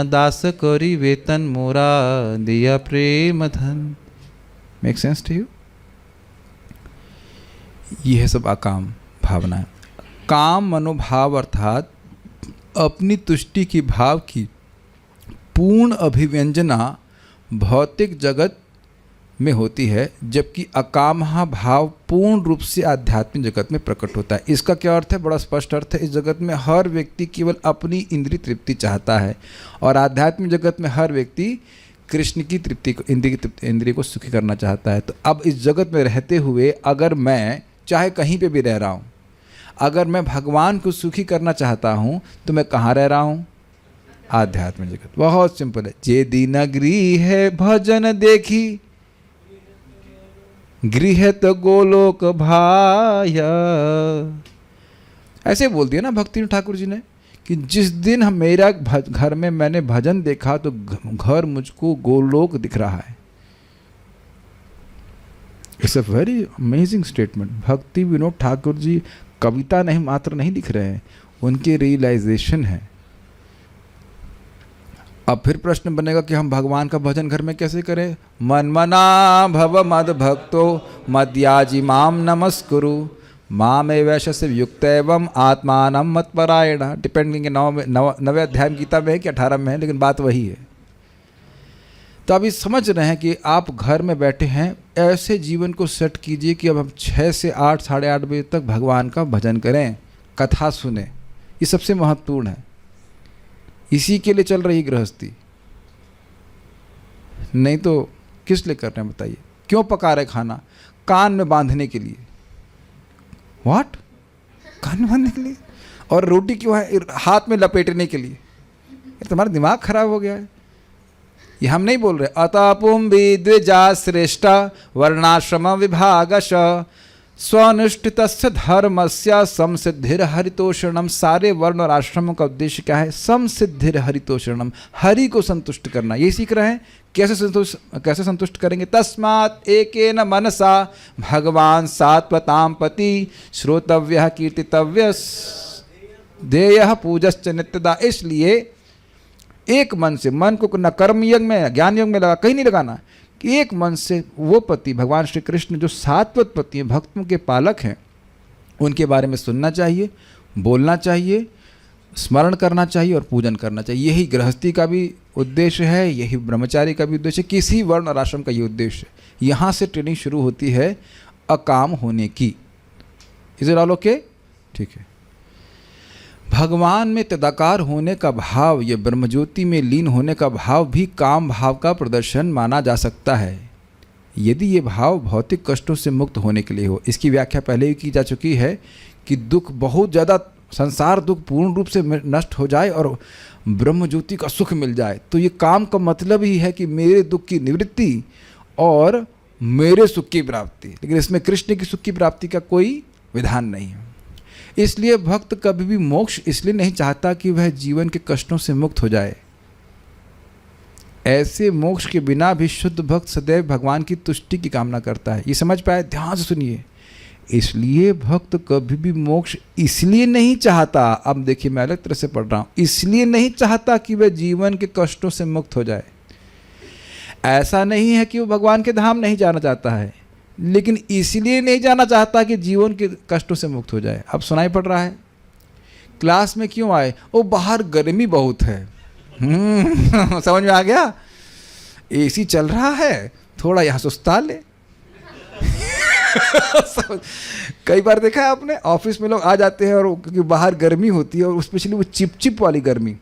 दास करी वेतन मोरा दिया प्रेम धन। Make sense to you? ये है सब अकाम भावना है। काम मनोभाव अर्थात अपनी तुष्टि की भाव की पूर्ण अभिव्यंजना भौतिक जगत में होती है, जबकि अकामहा भाव पूर्ण रूप से आध्यात्मिक जगत में प्रकट होता है। इसका क्या अर्थ है? बड़ा स्पष्ट अर्थ है। इस जगत में हर व्यक्ति केवल अपनी इंद्रिय तृप्ति चाहता है और आध्यात्मिक जगत में हर व्यक्ति कृष्ण की तृप्ति को, इंद्रिय को सुखी करना चाहता है। तो अब इस जगत में रहते हुए अगर मैं चाहे कहीं पे भी रह रहा हूँ, अगर मैं भगवान को सुखी करना चाहता हूँ तो मैं कहाँ रह रहा हूँ? आध्यात्मिक जगत। बहुत सिंपल है। जे दीनगिरी है भजन देखी, गृह तो गोलोक भाया। ऐसे बोल दिया ना भक्ति ठाकुर जी ने कि जिस दिन हम मेरा घर में मैंने भजन देखा तो घर मुझको गोलोक दिख रहा है। It's a very amazing statement. भक्ति विनोद ठाकुर जी कविता नहीं मात्र नहीं लिख रहे हैं, उनके रियलाइजेशन है। अब फिर प्रश्न बनेगा कि हम भगवान का भजन घर में कैसे करें? मन मना भव मद भक्तो मद्याजी माम नमस्कुरु माम वैश्य युक्त एवं आत्मान मत्परायण। डिपेंडिंग 9वें अध्याय गीता में है कि 18 में है, लेकिन बात वही है। तो अभी समझ रहे हैं कि आप घर में बैठे हैं, ऐसे जीवन को सेट कीजिए कि अब हम 6 से 8, साढ़े 8 बजे तक भगवान का भजन करें, कथा सुने। ये सबसे महत्वपूर्ण है। इसी के लिए चल रही गृहस्थी, नहीं तो किस लिए कर रहे हैं बताइए? क्यों पका रहे खाना? कान में बांधने के लिए। व्हाट? कान में बांधने के लिए? और रोटी क्यों है? हाथ में लपेटने के लिए। तुम्हारा दिमाग खराब हो गया है। ये हम नहीं बोल रहे। अतपुम द्विजा श्रेष्ठा वर्णाश्रम विभागश स्वनुष्ठितस्य धर्मस्य समसिद्धिर हरितोषणम। सारे वर्ण और आश्रमों का उद्देश्य क्या है? समसिद्धिर हरितोषणम, हरि को संतुष्ट करना। ये सीख रहे हैं। कैसे संतुष्ट करेंगे? तस्मात् एकेन मनसा भगवान सात्वतां पति श्रोतव्यः कीर्तितव्यः देयः पूजश्च नित्यदा। इसलिए एक मन से, मन को न कर्म यज्ञ में ज्ञान यज्ञ में लगा, कहीं नहीं लगाना, कि एक मन से वो पति भगवान श्री कृष्ण जो सात्वत पति हैं, भक्तों के पालक हैं, उनके बारे में सुनना चाहिए, बोलना चाहिए, स्मरण करना चाहिए और पूजन करना चाहिए। यही गृहस्थी का भी उद्देश्य है, यही ब्रह्मचारी का भी उद्देश्य है, किसी वर्ण और आश्रम का ये उद्देश्य है। यहाँ से ट्रेनिंग शुरू होती है अकाम होने की। Is it all okay? ठीक है। भगवान में तदाकार होने का भाव, ये ब्रह्मज्योति में लीन होने का भाव भी काम भाव का प्रदर्शन माना जा सकता है, यदि ये भाव भौतिक कष्टों से मुक्त होने के लिए हो। इसकी व्याख्या पहले ही की जा चुकी है कि दुख बहुत ज़्यादा, संसार दुख पूर्ण रूप से नष्ट हो जाए और ब्रह्मज्योति का सुख मिल जाए। तो ये काम का मतलब ही है कि मेरे दुख की निवृत्ति और मेरे सुख की प्राप्ति, लेकिन इसमें कृष्ण की सुख की प्राप्ति का कोई विधान नहीं है। इसलिए भक्त कभी भी मोक्ष इसलिए नहीं चाहता कि वह जीवन के कष्टों से मुक्त हो जाए। ऐसे मोक्ष के बिना भी शुद्ध भक्त सदैव भगवान की तुष्टि की कामना करता है। ये समझ पाए? ध्यान से सुनिए। इसलिए भक्त कभी भी मोक्ष इसलिए नहीं चाहता, अब देखिए मैं अलग तरह से पढ़ रहा हूँ, इसलिए नहीं चाहता कि वह जीवन के कष्टों से मुक्त हो जाए। ऐसा नहीं है कि वो भगवान के धाम नहीं जाना चाहता है, लेकिन इसलिए नहीं जाना चाहता कि जीवन के कष्टों से मुक्त हो जाए। अब सुनाई पड़ रहा है, क्लास में क्यों आए? वो बाहर गर्मी बहुत है। समझ में आ गया? एसी चल रहा है, थोड़ा यहाँ सुस्ता ले। कई बार देखा है आपने, ऑफिस में लोग आ जाते हैं और क्योंकि बाहर गर्मी होती है और स्पेशली वो चिपचिप वाली गर्मी,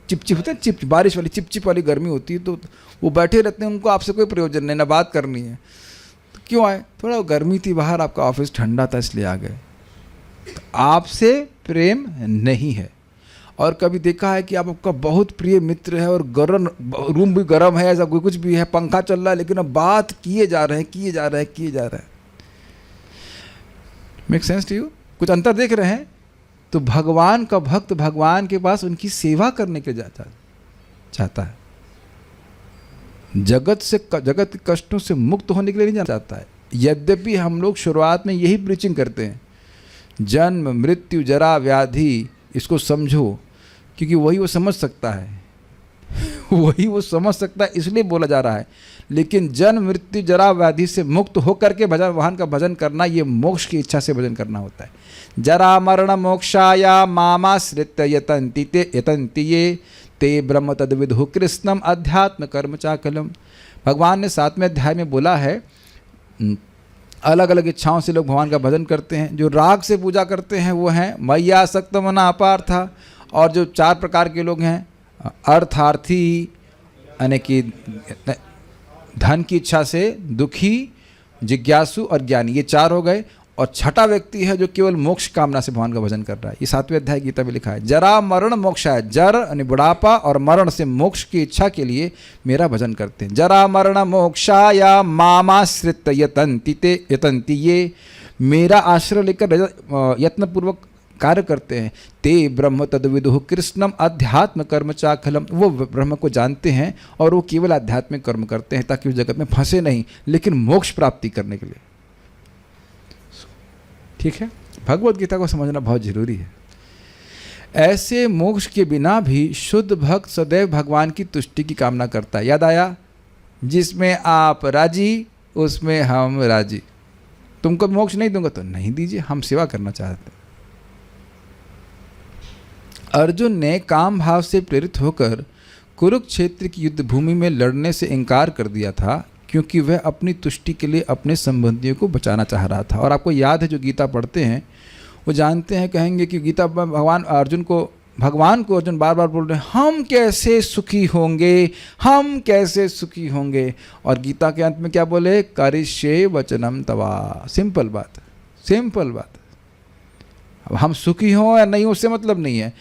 चिपचिप होता है, चिप बारिश वाली चिपचिप वाली गर्मी होती है, तो वो बैठे रहते हैं, उनको आपसे कोई प्रयोजन नहीं, ना बात करनी है। तो क्यों आए? थोड़ा गर्मी थी बाहर, आपका ऑफिस ठंडा था इसलिए आ गए। तो आपसे प्रेम नहीं है। और कभी देखा है कि आपका बहुत प्रिय मित्र है और गर्म रूम भी गर्म है, ऐसा कोई कुछ भी है, पंखा चल रहा है, लेकिन अब बात किए जा रहे हैं। Make sense to you? कुछ अंतर देख रहे हैं? तो भगवान का भक्त भगवान के पास उनकी सेवा करने के लिए चाहता है, जगत के कष्टों से मुक्त होने के लिए नहीं चाहता है। यद्यपि हम लोग शुरुआत में यही प्रीचिंग करते हैं, जन्म मृत्यु जरा व्याधि, इसको समझो, क्योंकि वही वो समझ सकता है इसलिए बोला जा रहा है। लेकिन जन्म मृत्यु जरा व्याधि से मुक्त होकर के भगवान का भजन करना, ये मोक्ष की इच्छा से भजन करना होता है। जरा मरण मोक्षाया मामाश्रित्य यतन्ति ये ते ब्रह्म तद्विदुः कृष्णम अध्यात्म कर्म चाकलम। भगवान ने 7वें अध्याय में बोला है, अलग अलग इच्छाओं से लोग भगवान का भजन करते हैं। जो राग से पूजा करते हैं वो हैं मय्यासक्त मना अपार्था, और जो 4 प्रकार के लोग हैं, अर्थार्थी यानी कि धन की इच्छा से, दुखी, जिज्ञासु और ज्ञानी, ये 4 हो गए। और छठा व्यक्ति है जो केवल मोक्ष कामना से भगवान का भजन कर रहा है। ये 7वें अध्याय गीता में लिखा है, जरा मरण मोक्ष है, जर यानी बुढ़ापा और मरण से मोक्ष की इच्छा के लिए मेरा भजन करते हैं। जरा मरण मोक्षाया मामाश्रित यतन्ति ये, मेरा आश्रय लेकर यत्नपूर्वक कार्य करते हैं। ते ब्रह्म तद्विदुः कृष्णम अध्यात्म कर्म चाखलम, वो ब्रह्म को जानते हैं और वो केवल आध्यात्मिक कर्म करते हैं ताकि उस जगत में फंसे नहीं, लेकिन मोक्ष प्राप्ति करने के लिए। ठीक है, भगवत गीता को समझना बहुत जरूरी है। ऐसे मोक्ष के बिना भी शुद्ध भक्त सदैव भगवान की तुष्टि की कामना करता है। याद आया, जिसमें आप राजी उसमें हम राजी। तुमको मोक्ष नहीं दूंगा तो नहीं दीजिए, हम सेवा करना चाहते हैं। अर्जुन ने काम भाव से प्रेरित होकर कुरुक्षेत्र की युद्ध भूमि में लड़ने से इनकार कर दिया था, क्योंकि वह अपनी तुष्टि के लिए अपने संबंधियों को बचाना चाह रहा था। और आपको याद है, जो गीता पढ़ते हैं वो जानते हैं, कहेंगे कि गीता भगवान अर्जुन को बार बार बोल रहे हैं, हम कैसे सुखी होंगे। और गीता के अंत में क्या बोले? करिष्ये वचनम तवा। सिंपल बात। अब हम सुखी हों या नहीं उससे मतलब नहीं है,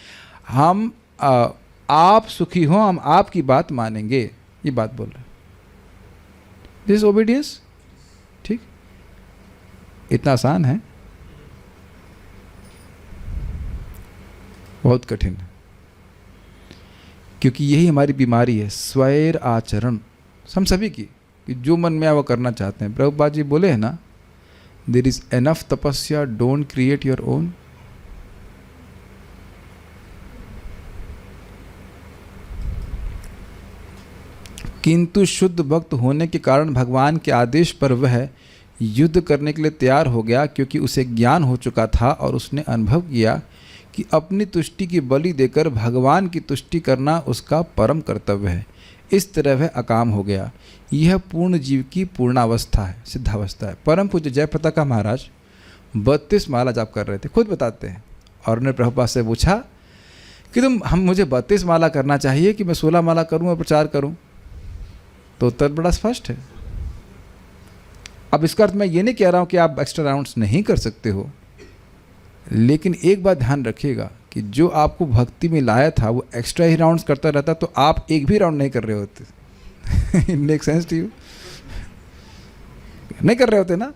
हम आप सुखी हों, हम आपकी बात मानेंगे, ये बात बोल रहे हैं। दिस ओबीडियंस, ठीक, इतना आसान है, बहुत कठिन है, क्योंकि यही हमारी बीमारी है, स्वैर आचरण हम सभी की, कि जो मन में आए वो करना चाहते हैं। प्रभुपाद जी बोले हैं ना, देयर इज एनफ तपस्या, डोंट क्रिएट योर ओन। किंतु शुद्ध भक्त होने के कारण भगवान के आदेश पर वह युद्ध करने के लिए तैयार हो गया, क्योंकि उसे ज्ञान हो चुका था और उसने अनुभव किया कि अपनी तुष्टि की बलि देकर भगवान की तुष्टि करना उसका परम कर्तव्य है। इस तरह वह अकाम हो गया। यह पूर्ण जीव की पूर्णावस्था है, सिद्धावस्था है। परम पूज्य जयप्रताका महाराज 32 माला जाप कर रहे थे, खुद बताते हैं। और उन्होंने प्रभुपाद से पूछा कि मुझे 32 माला करना चाहिए कि मैं 16 माला करूँ और प्रचार करूँ? तो उत्तर बड़ा स्पष्ट है। अब इसका अर्थ मैं ये नहीं कह रहा हूँ कि आप एक्स्ट्रा राउंड्स नहीं कर सकते हो, लेकिन एक बात ध्यान रखिएगा कि जो आपको भक्ति में लाया था वो एक्स्ट्रा ही राउंड्स करता रहता तो आप एक भी राउंड नहीं कर रहे होते। Make sense to you? नहीं कर रहे होते ना?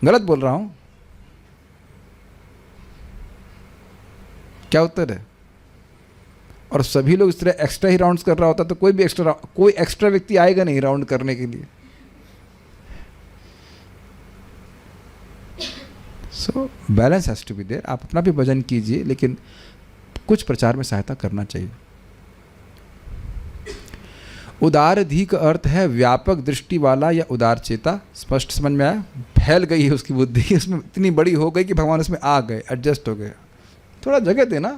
गलत बोल रहा हूँ? क्या उत्तर है? और सभी लोग इस तरह एक्स्ट्रा ही राउंड्स कर रहा होता तो कोई एक्स्ट्रा व्यक्ति आएगा नहीं राउंड करने के लिए। So balance has to be there. आप अपना भी भजन कीजिए, लेकिन कुछ प्रचार में सहायता करना चाहिए। उदारधि का अर्थ है व्यापक दृष्टि वाला या उदार चेता। स्पष्ट समझ में आया? फैल गई है उसकी बुद्धि, उसमें इतनी बड़ी हो गई कि भगवान उसमें आ गए, एडजस्ट हो गए। थोड़ा जगह देना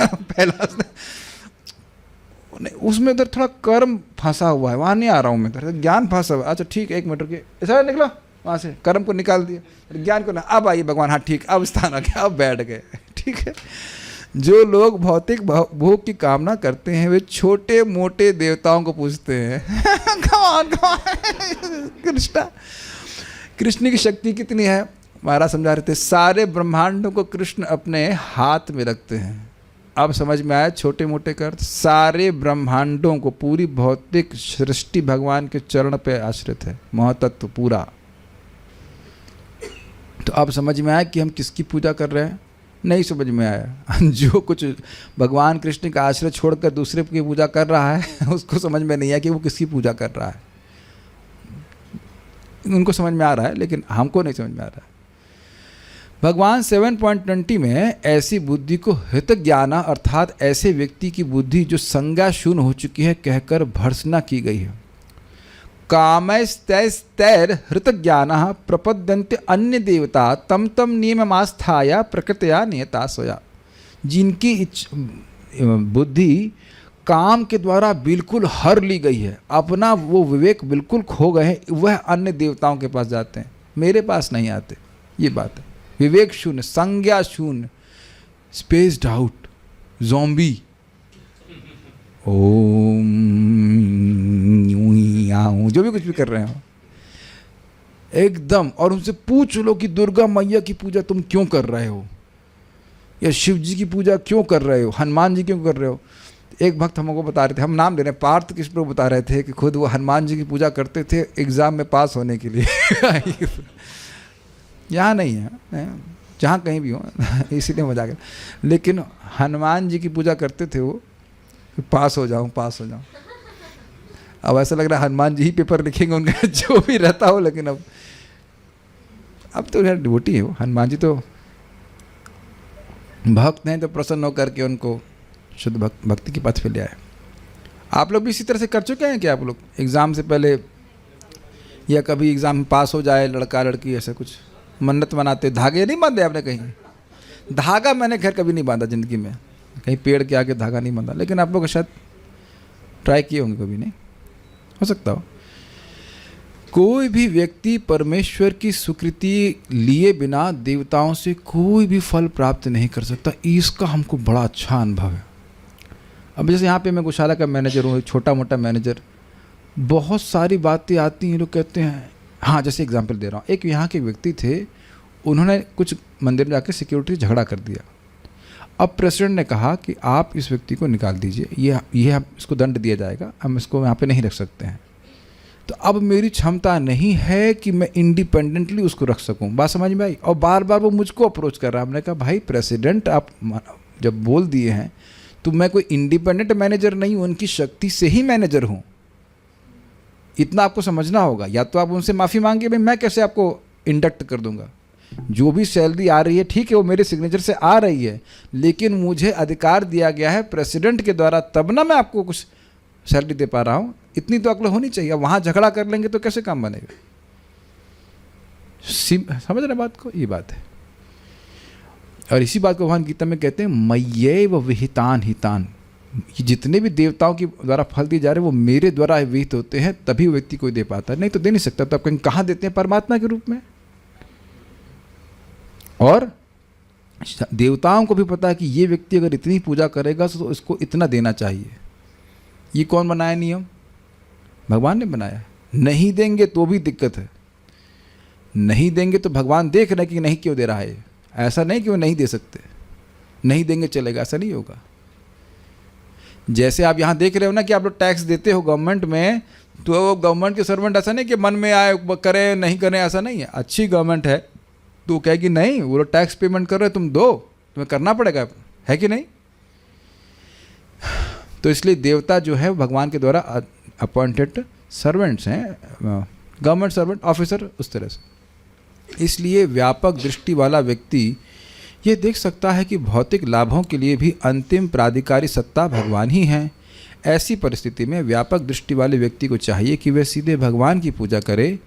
पहला उसमें उधर थोड़ा कर्म फंसा हुआ है, वहाँ नहीं आ रहा हूँ मैं, इधर ज्ञान फंसा हुआ है। अच्छा ठीक है, 1 मीटर के ऐसा निकला वहाँ से, कर्म को निकाल दिया, ज्ञान को ना, अब आइए भगवान, हाँ ठीक, अब स्थान आ गया, अब बैठ गए। ठीक है, जो लोग भौतिक भोग की कामना करते हैं वे छोटे मोटे देवताओं को पूजते हैं। कृष्ण की शक्ति कितनी है? महाराज समझा रहे थे, सारे ब्रह्मांडों को कृष्ण अपने हाथ में रखते हैं। अब समझ में आया छोटे मोटे का अर्थ? सारे ब्रह्मांडों को, पूरी भौतिक सृष्टि भगवान के चरण पे आश्रित है, महतत्व पूरा। तो अब समझ में आया कि हम किसकी पूजा कर रहे हैं? नहीं समझ में आया। जो कुछ भगवान कृष्ण का आश्रय छोड़कर दूसरे की पूजा कर रहा है उसको समझ में नहीं आया कि वो किसकी पूजा कर रहा है। उनको समझ में आ रहा है, लेकिन हमको नहीं समझ में आ रहा है। भगवान 7.20 में ऐसी बुद्धि को हित ज्ञाना अर्थात ऐसे व्यक्ति की बुद्धि जो संज्ञा शून्य हो चुकी है कहकर भर्त्सना की गई है। कामैस्तैस्तैर हृत ज्ञानः प्रपद्यन्ते अन्य देवता तम तम नियममास्थाया प्रकृतया नियता सोया। जिनकी बुद्धि काम के द्वारा बिल्कुल हर ली गई है, अपना वो विवेक बिल्कुल खो गए हैं, वह अन्य देवताओं के पास जाते हैं, मेरे पास नहीं आते। ये बात है, विवेक शून्य, संज्ञा शून्य, स्पेस्ड आउट, ज़ॉम्बी। ओम जो भी कुछ भी कर रहे हो एकदम, और उनसे पूछ लो कि दुर्गा मैया की पूजा तुम क्यों कर रहे हो, या शिव जी की पूजा क्यों कर रहे हो, हनुमान जी क्यों कर रहे हो। एक भक्त हमको बता रहे थे, हम नाम ले रहे हैं, पार्थ कृष्ण प्रभु बता रहे थे कि खुद वो हनुमान जी की पूजा करते थे एग्ज़ाम में पास होने के लिए। यहाँ नहीं है, जहाँ कहीं भी हो, इसीलिए मजाक है। लेकिन हनुमान जी की पूजा करते थे वो, पास हो जाऊँ पास हो जाऊँ। अब ऐसा लग रहा है हनुमान जी ही पेपर लिखेंगे उनका, जो भी रहता हो। लेकिन अब तो यार डिवोटी हो, हनुमान जी तो भक्त हैं, तो प्रसन्न होकर के उनको शुद्ध भक्ति की पथ पे ले आए। आप लोग भी इसी तरह से कर चुके हैं क्या? आप लोग एग्ज़ाम से पहले या कभी एग्ज़ाम में पास हो जाए लड़का लड़की, ऐसा कुछ मन्नत मनाते? धागे नहीं बांधे आपने कहीं? धागा मैंने खैर कभी नहीं बांधा ज़िंदगी में, कहीं पेड़ के आगे धागा नहीं बांधा, लेकिन आप लोग शायद ट्राई किए होंगे, कभी नहीं हो सकता हो। कोई भी व्यक्ति परमेश्वर की स्वीकृति लिए बिना देवताओं से कोई भी फल प्राप्त नहीं कर सकता। इसका हमको बड़ा अच्छा अनुभव है। अब जैसे यहाँ पे मैं गौशाला का मैनेजर हूँ, छोटा मोटा मैनेजर, बहुत सारी बातें आती हैं, लोग कहते हैं, हाँ जैसे एग्जांपल दे रहा हूँ, एक यहाँ के व्यक्ति थे, उन्होंने कुछ मंदिर में जाकर सिक्योरिटी झगड़ा कर दिया। अब प्रेसिडेंट ने कहा कि आप इस व्यक्ति को निकाल दीजिए, ये इसको दंड दिया जाएगा, हम इसको यहाँ पे नहीं रख सकते हैं। तो अब मेरी क्षमता नहीं है कि मैं इंडिपेंडेंटली उसको रख सकूं। बात समझ में आई? और बार बार वो मुझको अप्रोच कर रहा है। हमने कहा भाई प्रेसिडेंट आप जब बोल दिए हैं तो मैं कोई इंडिपेंडेंट मैनेजर नहीं हूँ, उनकी शक्ति से ही मैनेजर हूँ, इतना आपको समझना होगा। या तो आप उनसे माफ़ी मांगिए, भाई मैं कैसे आपको इंडक्ट कर दूंगा, जो भी सैलरी आ रही है ठीक है वो मेरे सिग्नेचर से आ रही है, लेकिन मुझे अधिकार दिया गया है प्रेसिडेंट के द्वारा, तब ना मैं आपको कुछ सैलरी दे पा रहा हूँ। इतनी तो अक्ल होनी चाहिए। वहाँ झगड़ा कर लेंगे तो कैसे काम बनेगा? समझ रहे बात को? ये बात है। और इसी बात को भगवान गीता में कहते हैं मय्यैव विहितान हितान। जितने भी देवताओं के द्वारा फल दिए जा रहे हैं वो मेरे द्वारा विहित होते हैं, तभी व्यक्ति कोई दे पाता है, नहीं तो दे नहीं सकता। तो आप कहीं कहाँ देते हैं? परमात्मा के रूप में। और देवताओं को भी पता है कि ये व्यक्ति अगर इतनी पूजा करेगा तो इसको इतना देना चाहिए। ये कौन बनाया नियम? भगवान ने बनाया। नहीं देंगे तो भी दिक्कत है, नहीं देंगे तो भगवान देख रहे हैं कि नहीं क्यों दे रहा है। ऐसा नहीं कि वो नहीं दे सकते, नहीं देंगे चलेगा, ऐसा नहीं होगा। जैसे आप यहाँ देख रहे हो ना कि आप लोग टैक्स देते हो गवर्नमेंट में, तो वो गवर्नमेंट के सर्वेंट ऐसा नहीं कि मन में आए करें नहीं करें, ऐसा नहीं है। अच्छी गवर्नमेंट है तो कहेगी नहीं वो लोग टैक्स पेमेंट कर रहे हो, तुम दो, तुम्हें करना पड़ेगा, है कि नहीं? तो इसलिए देवता जो है भगवान के द्वारा अपॉइंटेड सर्वेंट्स हैं, गवर्नमेंट सर्वेंट ऑफिसर, उस तरह से। इसलिए व्यापक दृष्टि वाला व्यक्ति ये देख सकता है कि भौतिक लाभों के लिए भी अंतिम प्राधिकारी सत्ता भगवान ही हैं। ऐसी परिस्थिति में व्यापक दृष्टि वाले व्यक्ति को चाहिए कि वह सीधे भगवान की पूजा करे,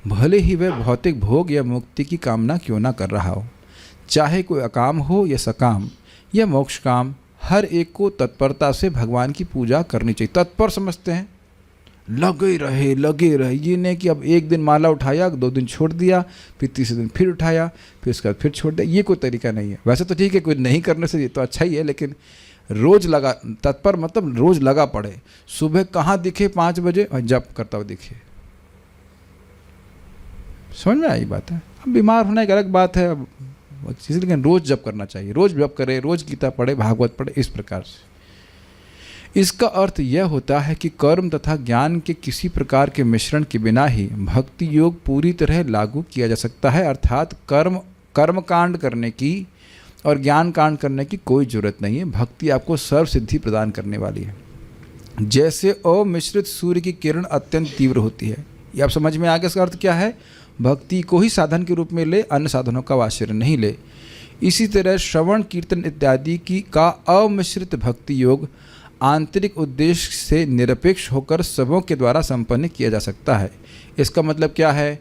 भले ही वह भौतिक भोग या मुक्ति की कामना क्यों ना कर रहा हो। चाहे कोई अकाम हो या सकाम या मोक्ष काम, हर एक को तत्परता से भगवान की पूजा करनी चाहिए। तत्पर समझते हैं, लगे रहे, ये नहीं कि अब एक दिन माला उठाया, 2 दिन छोड़ दिया, फिर तीसरे दिन फिर उठाया, फिर उसके बाद फिर छोड़ दिया। ये कोई तरीका नहीं है। वैसे तो ठीक है, कोई नहीं करने से ये तो अच्छा ही है, लेकिन रोज़ लगा, तत्पर मतलब रोज़ लगा पड़े। सुबह कहाँ दिखे 5 बजे और जप करता हुआ दिखे। समझ में आई बात है। अब बीमार होना एक अलग बात है, अब चीज़, लेकिन रोज़ जप करना चाहिए। रोज़ जप करे, रोज़ गीता पढ़े, भागवत पढ़े, इस प्रकार से। इसका अर्थ यह होता है कि कर्म तथा ज्ञान के किसी प्रकार के मिश्रण के बिना ही भक्ति योग पूरी तरह लागू किया जा सकता है। अर्थात कर्म कांड करने की और ज्ञान कांड करने की कोई जरूरत नहीं है। भक्ति आपको सर्व सिद्धि प्रदान करने वाली है। जैसे अमिश्रित सूर्य की किरण अत्यंत तीव्र होती है। ये आप समझ में आ गया। इसका अर्थ क्या है? भक्ति को ही साधन के रूप में ले, अन्य साधनों का आश्रय नहीं ले। इसी तरह श्रवण कीर्तन इत्यादि का अमिश्रित भक्ति योग आंतरिक उद्देश्य से निरपेक्ष होकर सबों के द्वारा संपन्न किया जा सकता है। इसका मतलब क्या है?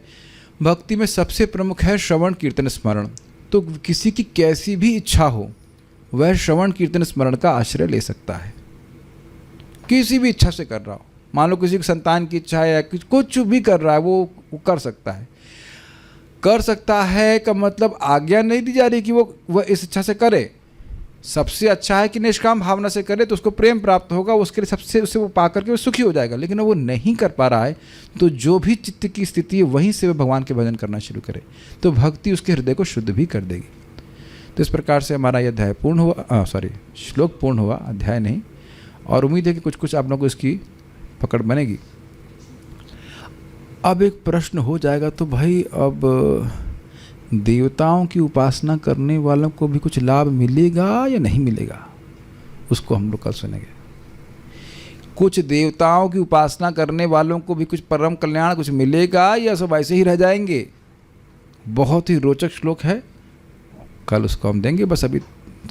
भक्ति में सबसे प्रमुख है श्रवण कीर्तन स्मरण। तो किसी की कैसी भी इच्छा हो, वह श्रवण कीर्तन स्मरण का आश्रय ले सकता है। किसी भी इच्छा से कर रहा हो, मान लो किसी की संतान की इच्छा है या कुछ भी कर रहा है, वो कर सकता है। कर सकता है का मतलब आज्ञा नहीं दी जा रही कि वह इस इच्छा से करे। सबसे अच्छा है कि निष्काम भावना से करे, तो उसको प्रेम प्राप्त होगा, उसके लिए सबसे उससे वो पा करके वो सुखी हो जाएगा। लेकिन वो नहीं कर पा रहा है, तो जो भी चित्त की स्थिति है वहीं से वह भगवान के भजन करना शुरू करे, तो भक्ति उसके हृदय को शुद्ध भी कर देगी। तो इस प्रकार से हमारा यह अध्याय पूर्ण हुआ, श्लोक पूर्ण हुआ, अध्याय नहीं। और उम्मीद है कि कुछ आप लोगों को इसकी पकड़ बनेगी। अब एक प्रश्न हो जाएगा, तो भाई अब देवताओं की उपासना करने वालों को भी कुछ लाभ मिलेगा या नहीं मिलेगा? उसको हम लोग कल सुनेंगे। कुछ देवताओं की उपासना करने वालों को भी कुछ परम कल्याण कुछ मिलेगा या सब ऐसे ही रह जाएंगे? बहुत ही रोचक श्लोक है, कल उसको हम देंगे। बस अभी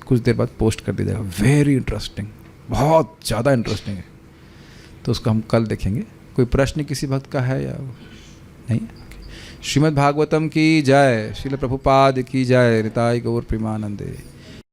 कुछ देर बाद पोस्ट कर दिया जाएगा। वेरी इंटरेस्टिंग, बहुत ज़्यादा इंटरेस्टिंग है, तो उसको हम कल देखेंगे। कोई प्रश्न किसी भक्त का है या नहीं? श्रीमद् भागवतम की जय, श्रील प्रभुपाद की जय, निताई गौर प्रेमानंदे।